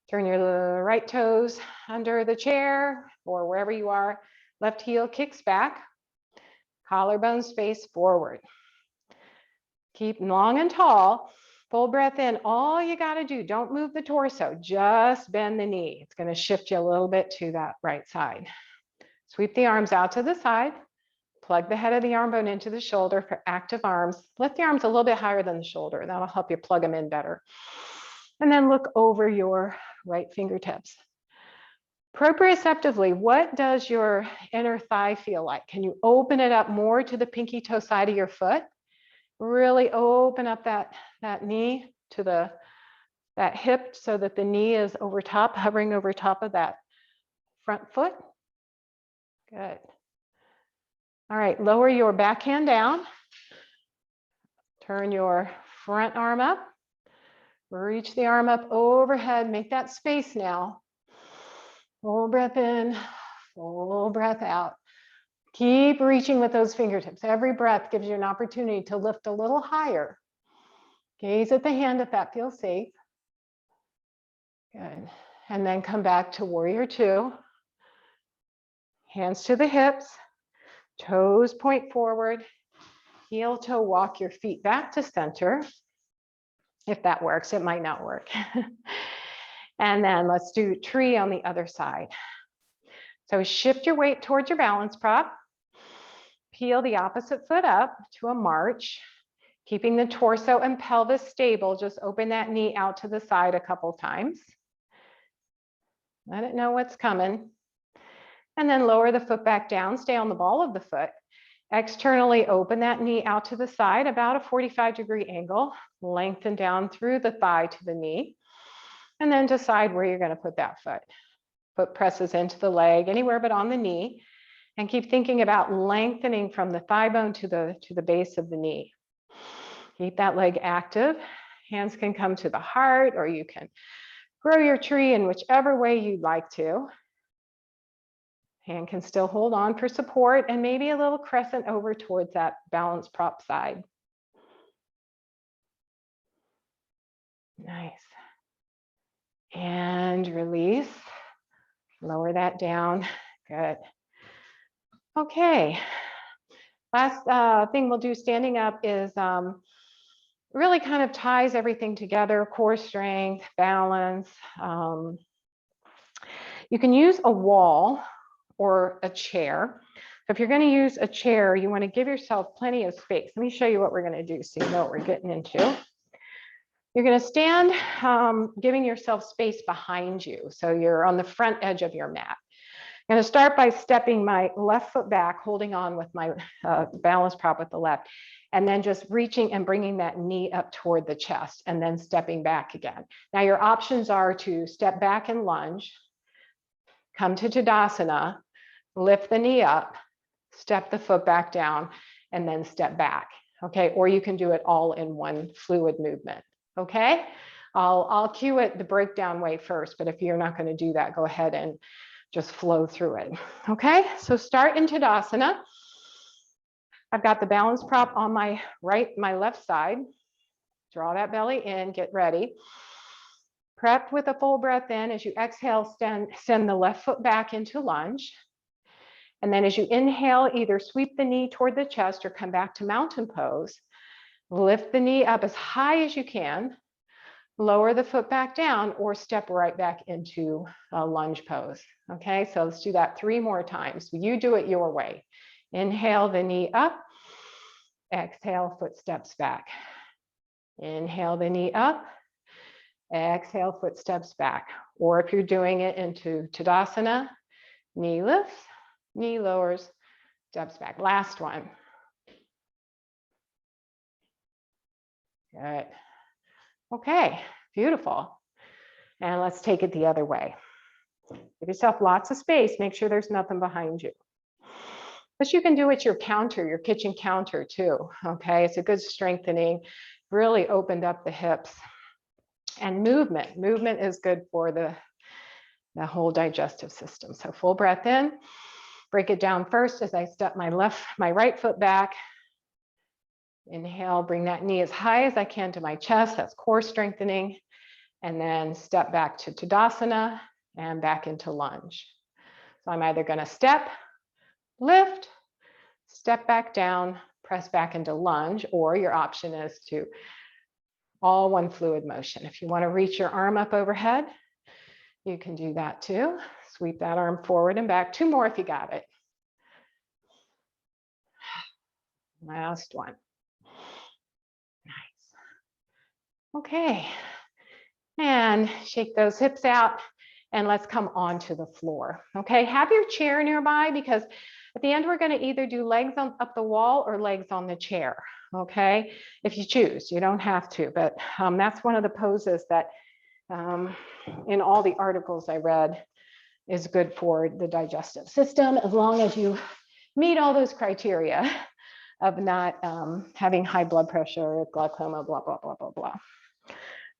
Turn your right toes under the chair or wherever you are. Left heel kicks back. Collarbones face forward. Keep long and tall. Full breath in. All you got to do, don't move the torso, just bend the knee. It's going to shift you a little bit to that right side. Sweep the arms out to the side. Plug the head of the arm bone into the shoulder for active arms. Lift the arms a little bit higher than the shoulder. That'll help you plug them in better. And then look over your right fingertips. Proprioceptively, what does your inner thigh feel like? Can you open it up more to the pinky toe side of your foot? Really open up that knee to that hip so that the knee is over top, hovering over top of that front foot. Good. All right, lower your back hand down. Turn your front arm up. Reach the arm up overhead. Make that space now. Full breath in, full breath out. Keep reaching with those fingertips. Every breath gives you an opportunity to lift a little higher. Gaze at the hand if that feels safe. Good. And then come back to warrior two. Hands to the hips. Toes point forward. Heel toe walk your feet back to center. If that works, it might not work. And then let's do tree on the other side. So shift your weight towards your balance prop. Peel the opposite foot up to a march, keeping the torso and pelvis stable. Just open that knee out to the side a couple times. Let it know what's coming. And then lower the foot back down, stay on the ball of the foot. Externally open that knee out to the side, about a 45-degree angle. Lengthen down through the thigh to the knee. And then decide where you're going to put that foot. Foot presses into the leg, anywhere but on the knee. And keep thinking about lengthening from the thigh bone to the base of the knee. Keep that leg active. Hands can come to the heart, or you can grow your tree in whichever way you'd like to. Hand can still hold on for support, and maybe a little crescent over towards that balance prop side. Nice. And release. Lower that down. Good. Okay. Last thing we'll do standing up is really kind of ties everything together, core strength, balance. You can use a wall or a chair. So if you're going to use a chair, you want to give yourself plenty of space. Let me show you what we're going to do so you know what we're getting into. You're going to stand giving yourself space behind you. So you're on the front edge of your mat. I'm going to start by stepping my left foot back, holding on with my balance prop with the left, and then just reaching and bringing that knee up toward the chest and then stepping back again. Now your options are to step back and lunge, come to Tadasana, lift the knee up, step the foot back down, and then step back. Okay, or you can do it all in one fluid movement. Okay, I'll cue it the breakdown way first, but if you're not going to do that, go ahead and just flow through it. Okay, so start in Tadasana. I've got the balance prop on my left side. Draw that belly in, get ready. Prep with a full breath in. As you exhale, send the left foot back into lunge. And then as you inhale, either sweep the knee toward the chest or come back to mountain pose. Lift the knee up as high as you can, lower the foot back down, or step right back into a lunge pose. Okay, so let's do that 3 more times. You do it your way. Inhale the knee up, exhale, foot steps back. Inhale the knee up, exhale, foot steps back. Or if you're doing it into Tadasana, knee lifts, knee lowers, steps back. Last one. Good. Okay, beautiful. And let's take it the other way. Give yourself lots of space. Make sure there's nothing behind you. But you can do it your counter, your kitchen counter too. Okay, it's a good strengthening. Really opened up the hips. And movement. Movement is good for the whole digestive system. So full breath in. Break it down first as I step my right foot back. Inhale, bring that knee as high as I can to my chest. That's core strengthening. And then step back to Tadasana and back into lunge. So I'm either going to step, lift, step back down, press back into lunge, or your option is to all one fluid motion. If you want to reach your arm up overhead, you can do that too. Sweep that arm forward and back. 2 more if you got it. Last one. Nice. Okay. And shake those hips out and let's come onto the floor. Okay, have your chair nearby because at the end we're going to either do legs up the wall or legs on the chair. Okay, if you choose, you don't have to, but that's one of the poses that in all the articles I read is good for the digestive system as long as you meet all those criteria of not having high blood pressure, glaucoma, blah, blah, blah, blah, blah.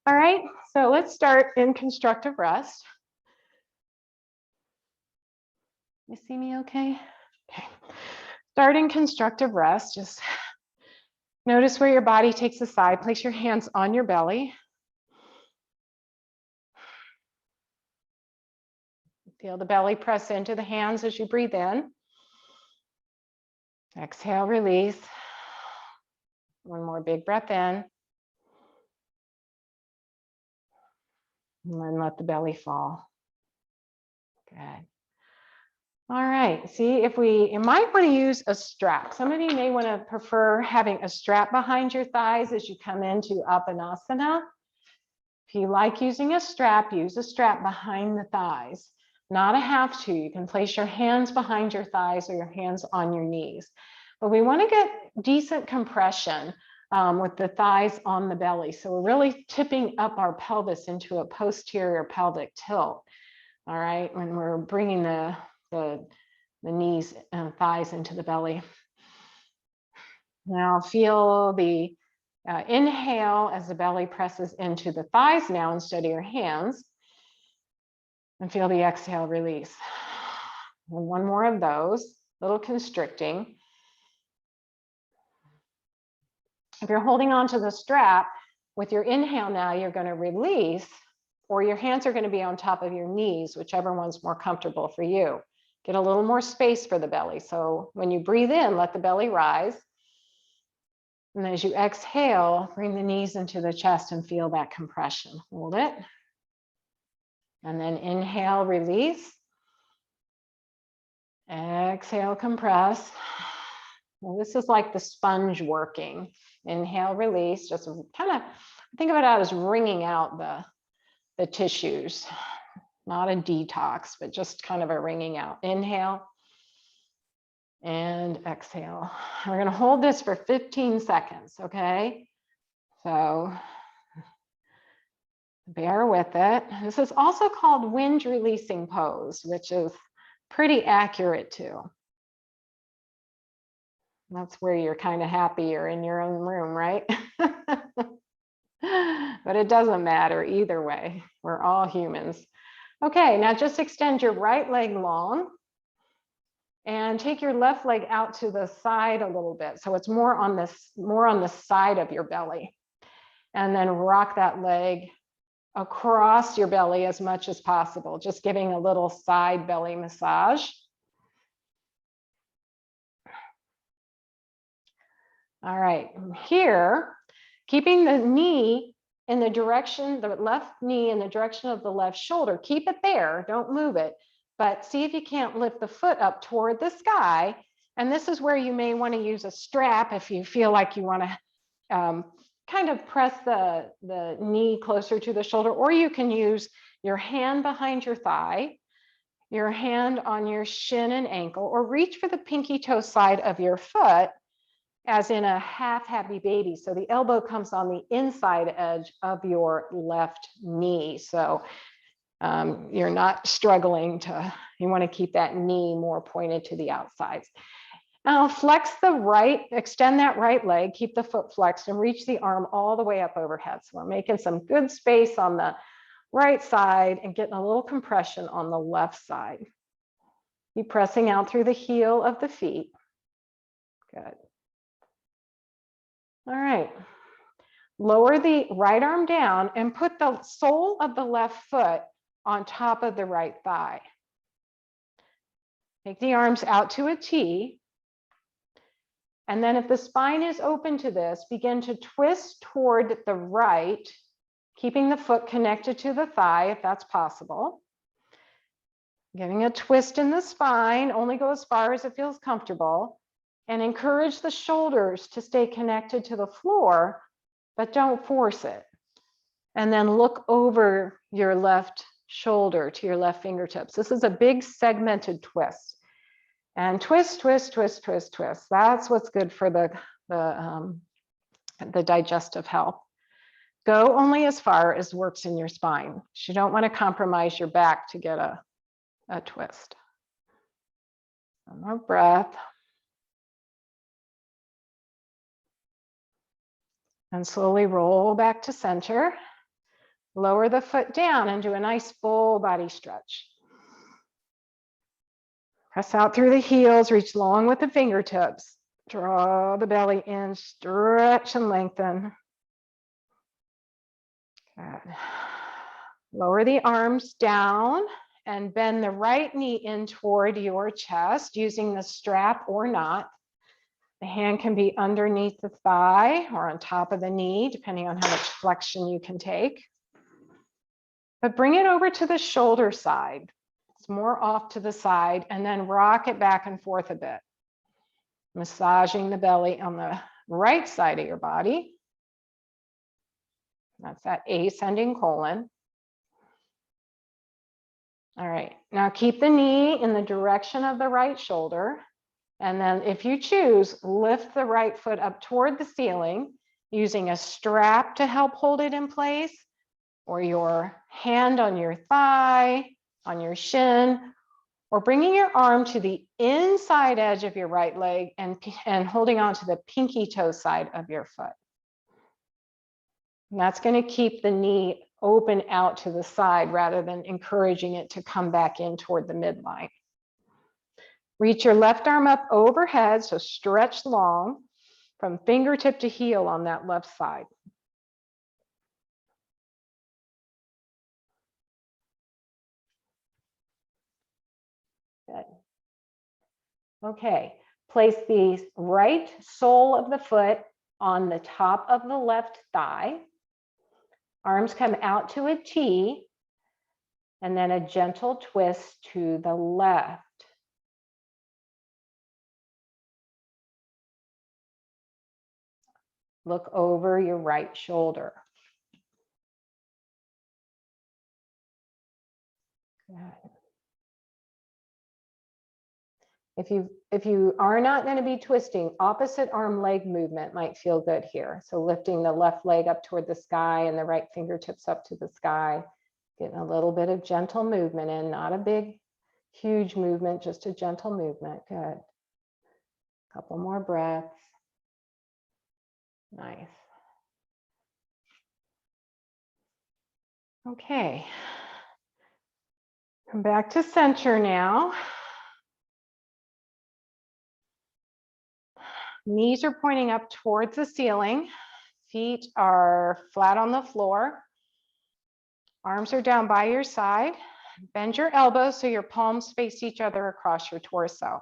All right, so let's start in constructive rest. You see me okay? Okay. Start in constructive rest. Just notice where your body takes a side. Place your hands on your belly. Feel the belly press into the hands as you breathe in. Exhale, release. One more big breath in. And then let the belly fall. Good. All right, see if you might want to use a strap. Some of you may want to prefer having a strap behind your thighs as you come into Apanasana. If you like using a strap, use a strap behind the thighs. Not a have to. You can place your hands behind your thighs or your hands on your knees. But we want to get decent compression with the thighs on the belly. So we're really tipping up our pelvis into a posterior pelvic tilt. All right, when we're bringing the knees and thighs into the belly. Now feel the inhale as the belly presses into the thighs now instead of your hands. And feel the exhale release. And one more of those, little constricting. If you're holding on to the strap, with your inhale now, you're going to release, or your hands are going to be on top of your knees, whichever one's more comfortable for you. Get a little more space for the belly. So when you breathe in, let the belly rise. And as you exhale, bring the knees into the chest and feel that compression. Hold it. And then inhale, release. Exhale, compress. Well, this is like the sponge working. Inhale, release. Just kind of think of it as wringing out the tissues. Not a detox, but just kind of a wringing out. Inhale and exhale. We're going to hold this for 15 seconds, okay? So bear with it. This is also called wind releasing pose, which is pretty accurate too. That's where you're kind of happy you're in your own room, right? But it doesn't matter either way. We're all humans. Okay, now just extend your right leg long and take your left leg out to the side a little bit. So it's more on the side of your belly. And then rock that leg across your belly as much as possible, just giving a little side belly massage. All right, here, keeping the knee in the direction, the left knee in the direction of the left shoulder, keep it there, don't move it, but see if you can't lift the foot up toward the sky. And this is where you may want to use a strap if you feel like you want to kind of press the knee closer to the shoulder, or you can use your hand behind your thigh, your hand on your shin and ankle, or reach for the pinky toe side of your foot as in a half happy baby. So the elbow comes on the inside edge of your left knee. So you're not struggling to, you want to keep that knee more pointed to the outsides. Now flex the right, extend that right leg, keep the foot flexed and reach the arm all the way up overhead. So we're making some good space on the right side and getting a little compression on the left side. Keep pressing out through the heel of the feet. Good. All right. Lower the right arm down and put the sole of the left foot on top of the right thigh. Take the arms out to a T. And then if the spine is open to this, begin to twist toward the right, keeping the foot connected to the thigh if that's possible. Giving a twist in the spine, only go as far as it feels comfortable. And encourage the shoulders to stay connected to the floor, but don't force it. And then look over your left shoulder to your left fingertips. This is a big segmented twist. And twist, twist, twist, twist, twist. That's what's good for the digestive health. Go only as far as works in your spine. You don't want to compromise your back to get a twist. One more breath. And slowly roll back to center. Lower the foot down and do a nice full body stretch. Press out through the heels, reach long with the fingertips. Draw the belly in, stretch and lengthen. Good. Lower the arms down and bend the right knee in toward your chest using the strap or not. The hand can be underneath the thigh or on top of the knee, depending on how much flexion you can take. But bring it over to the shoulder side. It's more off to the side, and then rock it back and forth a bit. Massaging the belly on the right side of your body. That's that ascending colon. All right, now keep the knee in the direction of the right shoulder. And then if you choose, lift the right foot up toward the ceiling using a strap to help hold it in place, or your hand on your thigh, on your shin, or bringing your arm to the inside edge of your right leg and holding on to the pinky toe side of your foot. And that's going to keep the knee open out to the side rather than encouraging it to come back in toward the midline. Reach your left arm up overhead, so stretch long from fingertip to heel on that left side. Good. Okay, place the right sole of the foot on the top of the left thigh. Arms come out to a T, and then a gentle twist to the left. Look over your right shoulder. Good. If you are not going to be twisting, opposite arm leg movement might feel good here. So lifting the left leg up toward the sky and the right fingertips up to the sky, getting a little bit of gentle movement in, not a big, huge movement, just a gentle movement. Good. Couple more breaths. Nice. Okay. Come back to center now. Knees are pointing up towards the ceiling. Feet are flat on the floor. Arms are down by your side. Bend your elbows so your palms face each other across your torso.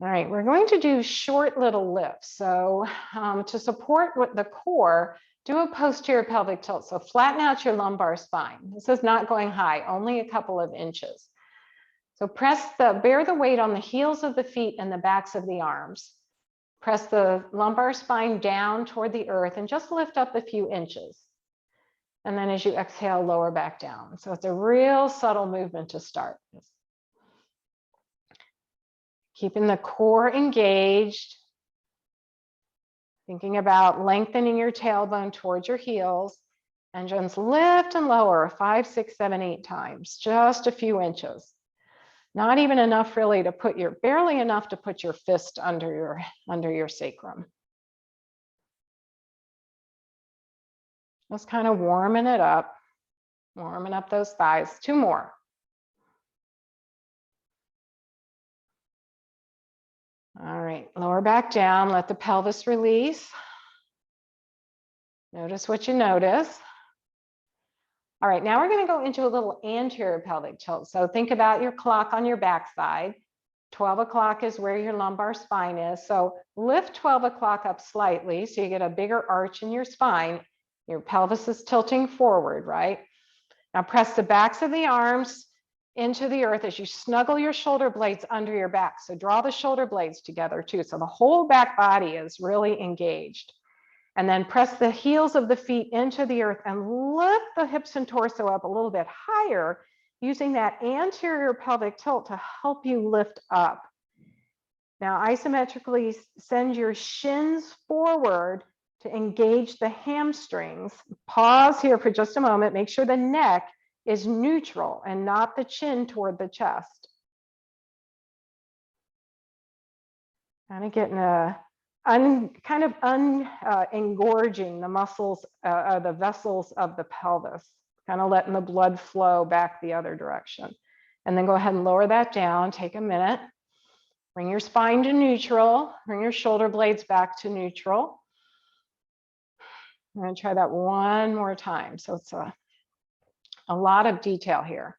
All right, we're going to do short little lifts. So to support the core, do a posterior pelvic tilt. So flatten out your lumbar spine. This is not going high, only a couple of inches. So bear the weight on the heels of the feet and the backs of the arms. Press the lumbar spine down toward the earth and just lift up a few inches. And then as you exhale, lower back down. So it's a real subtle movement to start. Keeping the core engaged. Thinking about lengthening your tailbone towards your heels. And just lift and lower 5, 6, 7, 8 times, just a few inches. Not even enough really to barely enough to put your fist under your sacrum. Just kind of warming it up, warming up those thighs. 2 more. All right, lower back down, let the pelvis release. Notice what you notice. All right, now we're going to go into a little anterior pelvic tilt. So think about your clock on your backside. 12 o'clock is where your lumbar spine is. So lift 12 o'clock up slightly so you get a bigger arch in your spine. Your pelvis is tilting forward, right? Now press the backs of the arms into the earth as you snuggle your shoulder blades under your back. So draw the shoulder blades together too. So the whole back body is really engaged. And then press the heels of the feet into the earth and lift the hips and torso up a little bit higher, using that anterior pelvic tilt to help you lift up. Now, isometrically send your shins forward to engage the hamstrings. Pause here for just a moment. Make sure the neck is neutral and not the chin toward the chest. Kind of getting engorging the muscles, the vessels of the pelvis, kind of letting the blood flow back the other direction. And then go ahead and lower that down, take a minute. Bring your spine to neutral, bring your shoulder blades back to neutral. I'm gonna try that one more time. So it's a lot of detail here.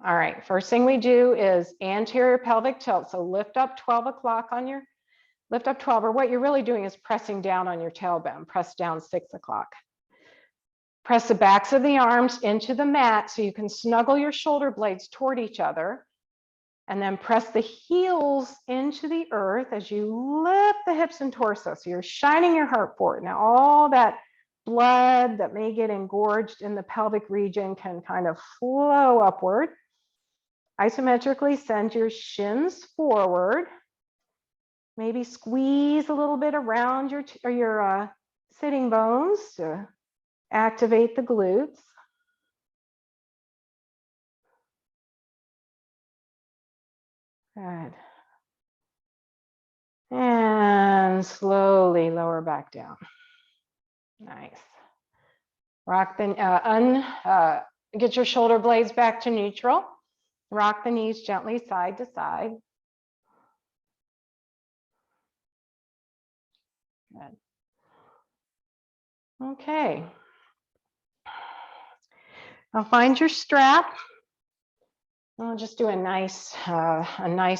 All right, first thing we do is anterior pelvic tilt. So lift up 12 o'clock on your lift up 12, or what you're really doing is pressing down on your tailbone. Press down 6 o'clock. Press the backs of the arms into the mat so you can snuggle your shoulder blades toward each other. And then press the heels into the earth as you lift the hips and torso. So you're shining your heart forward. Now all that blood that may get engorged in the pelvic region can kind of flow upward. Isometrically send your shins forward. Maybe squeeze a little bit around your sitting bones to activate the glutes. Good. And slowly lower back down. Nice. Rock the, get your shoulder blades back to neutral. Rock the knees gently side to side. Good. Okay. Now find your strap. I'll just do a nice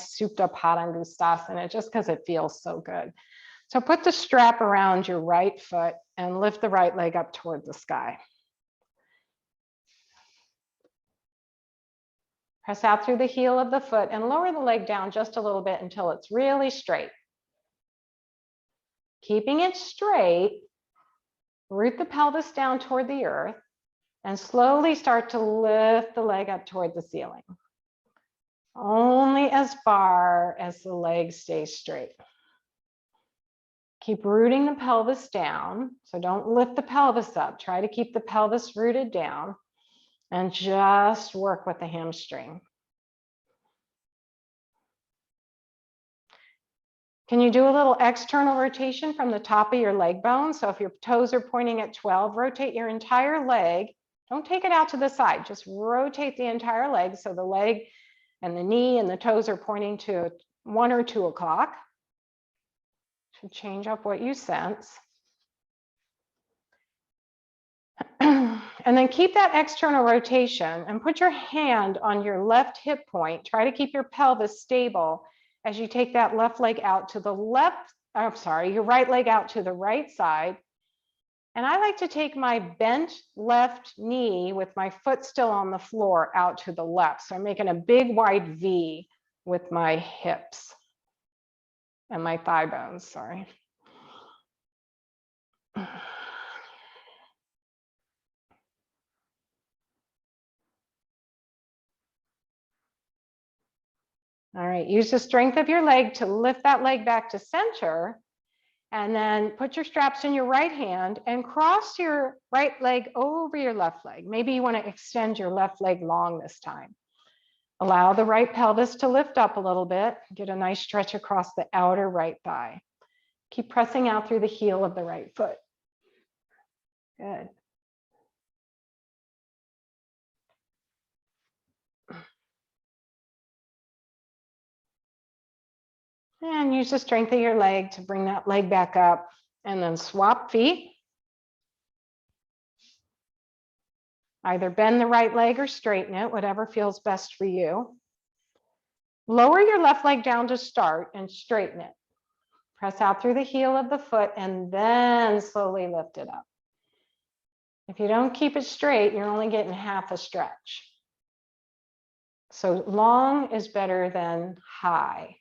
souped up Padangusthasana just because it feels so good. So put the strap around your right foot and lift the right leg up toward the sky. Press out through the heel of the foot and lower the leg down just a little bit until it's really straight. Keeping it straight, root the pelvis down toward the earth and slowly start to lift the leg up toward the ceiling. Only as far as the leg stays straight. Keep rooting the pelvis down. So don't lift the pelvis up. Try to keep the pelvis rooted down and just work with the hamstring. Can you do a little external rotation from the top of your leg bone? So if your toes are pointing at 12, rotate your entire leg. Don't take it out to the side. Just rotate the entire leg so the leg and the knee and the toes are pointing to 1 or 2 o'clock. Should change up what you sense. And then keep that external rotation and put your hand on your left hip point. Try to keep your pelvis stable as you take that left leg out to the left, I'm sorry, your right leg out to the right side. And I like to take my bent left knee with my foot still on the floor out to the left. So I'm making a big wide V with my hips and my thigh bones, sorry. All right, use the strength of your leg to lift that leg back to center, and then put your straps in your right hand and cross your right leg over your left leg. Maybe you want to extend your left leg long this time. Allow the right pelvis to lift up a little bit. Get a nice stretch across the outer right thigh. Keep pressing out through the heel of the right foot. Good. And use the strength of your leg to bring that leg back up, and then swap feet. Either bend the right leg or straighten it, whatever feels best for you. Lower your left leg down to start and straighten it. Press out through the heel of the foot and then slowly lift it up. If you don't keep it straight, you're only getting half a stretch. So long is better than high.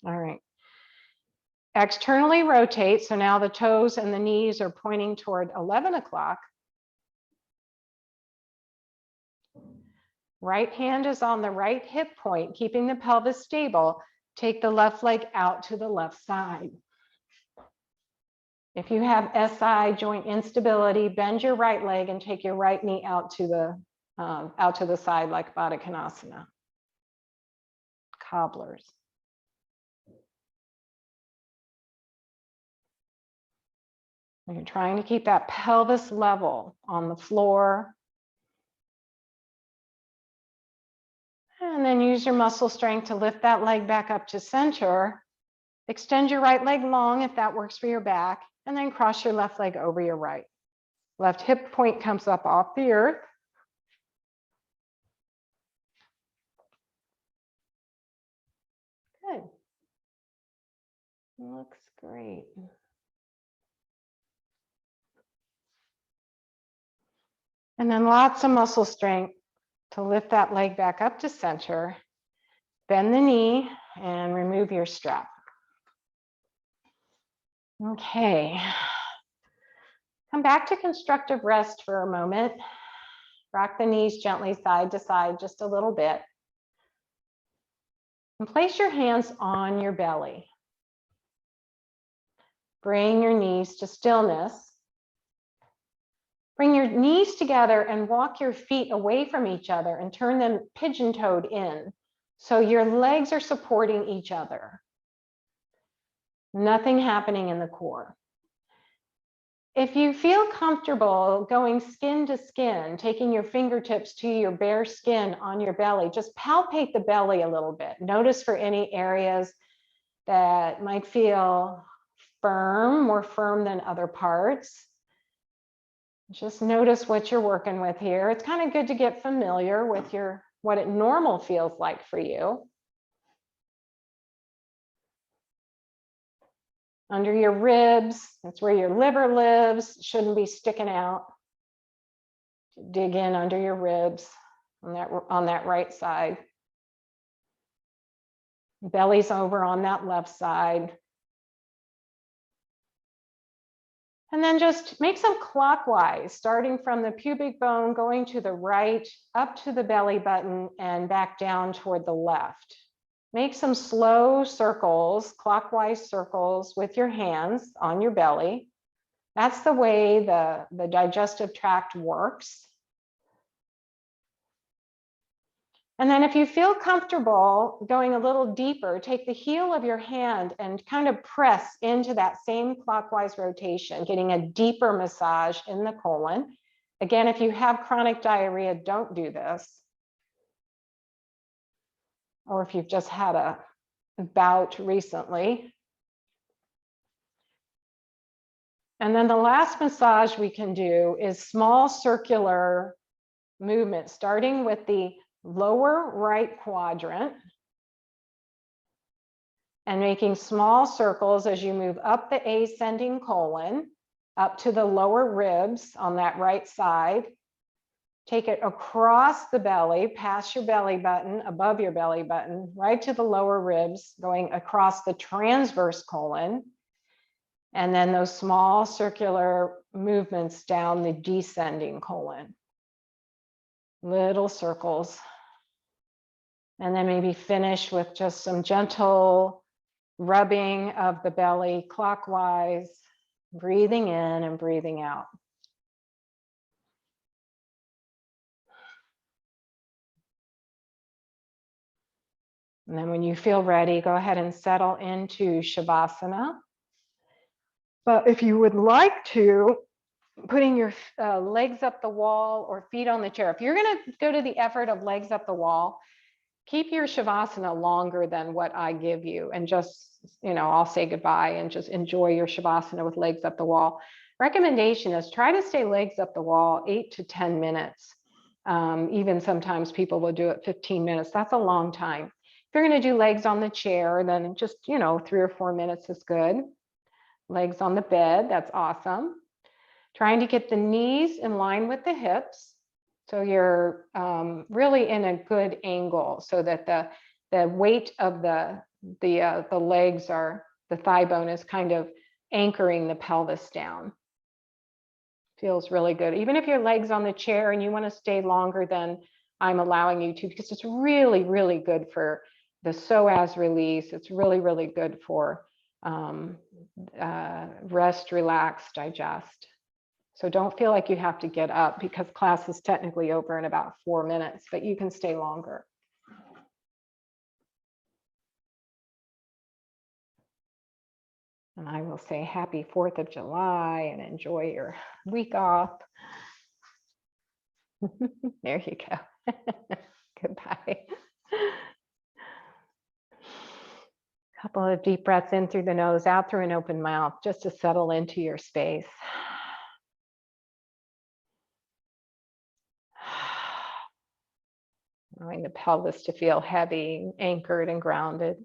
All right. Externally rotate. So now the toes and the knees are pointing toward 11 o'clock. Right hand is on the right hip point, keeping the pelvis stable. Take the left leg out to the left side. If you have SI joint instability, bend your right leg and take your right knee out to the side like Baddha Konasana. Cobblers. And you're trying to keep that pelvis level on the floor. And then use your muscle strength to lift that leg back up to center. Extend your right leg long if that works for your back, and then cross your left leg over your right. Left hip point comes up off the earth. Good. Looks great. And then lots of muscle strength to lift that leg back up to center. Bend the knee and remove your strap. Okay. Come back to constructive rest for a moment. Rock the knees gently side to side just a little bit. And place your hands on your belly. Bring your knees to stillness. Bring your knees together and walk your feet away from each other and turn them pigeon-toed in. So your legs are supporting each other. Nothing happening in the core. If you feel comfortable going skin to skin, taking your fingertips to your bare skin on your belly, just palpate the belly a little bit. Notice for any areas that might feel firm, more firm than other parts. Just notice what you're working with here. It's kind of good to get familiar with what it normal feels like for you. Under your ribs, that's where your liver lives, shouldn't be sticking out. Dig in under your ribs on that right side. Belly's over on that left side. And then just make some clockwise, starting from the pubic bone, going to the right, up to the belly button, and back down toward the left. Make some slow circles, clockwise circles with your hands on your belly. That's the way the digestive tract works. And then if you feel comfortable going a little deeper, take the heel of your hand and kind of press into that same clockwise rotation, getting a deeper massage in the colon. Again, if you have chronic diarrhea, don't do this. Or if you've just had a bout recently. And then the last massage we can do is small circular movement, starting with the lower right quadrant and making small circles as you move up the ascending colon, up to the lower ribs on that right side. Take it across the belly, past your belly button, above your belly button, right to the lower ribs, going across the transverse colon. And then those small circular movements down the descending colon. Little circles. And then maybe finish with just some gentle rubbing of the belly clockwise, breathing in and breathing out. And then when you feel ready, go ahead and settle into Shavasana. But if you would like to, putting your legs up the wall or feet on the chair, if you're going to go to the effort of legs up the wall, keep your Shavasana longer than what I give you, and just, I'll say goodbye and just enjoy your Shavasana with legs up the wall. Recommendation is try to stay legs up the wall 8 to 10 minutes. Even sometimes people will do it 15 minutes. That's a long time. If you're going to do legs on the chair, then just, 3 or 4 minutes is good. Legs on the bed, that's awesome. Trying to get the knees in line with the hips. So you're really in a good angle so that the weight of the legs the thigh bone is kind of anchoring the pelvis down. Feels really good. Even if your leg's on the chair and you want to stay longer than I'm allowing you to, because it's really, really good for the psoas release. It's really, really good for rest, relax, digest. So don't feel like you have to get up, because class is technically over in about 4 minutes, but you can stay longer. And I will say happy 4th of July and enjoy your week off. There you go. Goodbye. Couple of deep breaths in through the nose, out through an open mouth, just to settle into your space. Allowing the pelvis to feel heavy, anchored and grounded.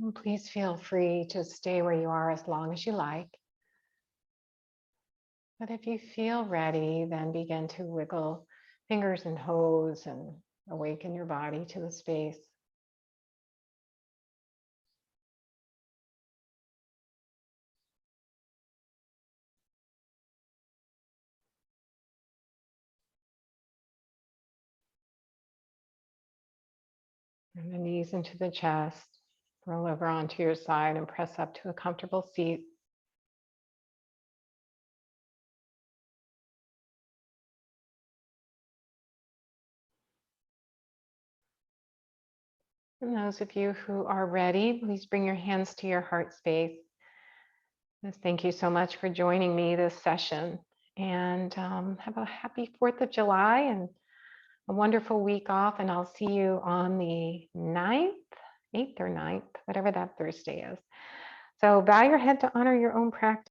And please feel free to stay where you are as long as you like. But if you feel ready, then begin to wiggle fingers and toes and awaken your body to the space. And the knees into the chest. Roll over onto your side and press up to a comfortable seat. And those of you who are ready, please bring your hands to your heart space. Thank you so much for joining me this session. And have a happy 4th of July and a wonderful week off. And I'll see you on the 9th, 8th or 9th, whatever that Thursday is. So bow your head to honor your own practice.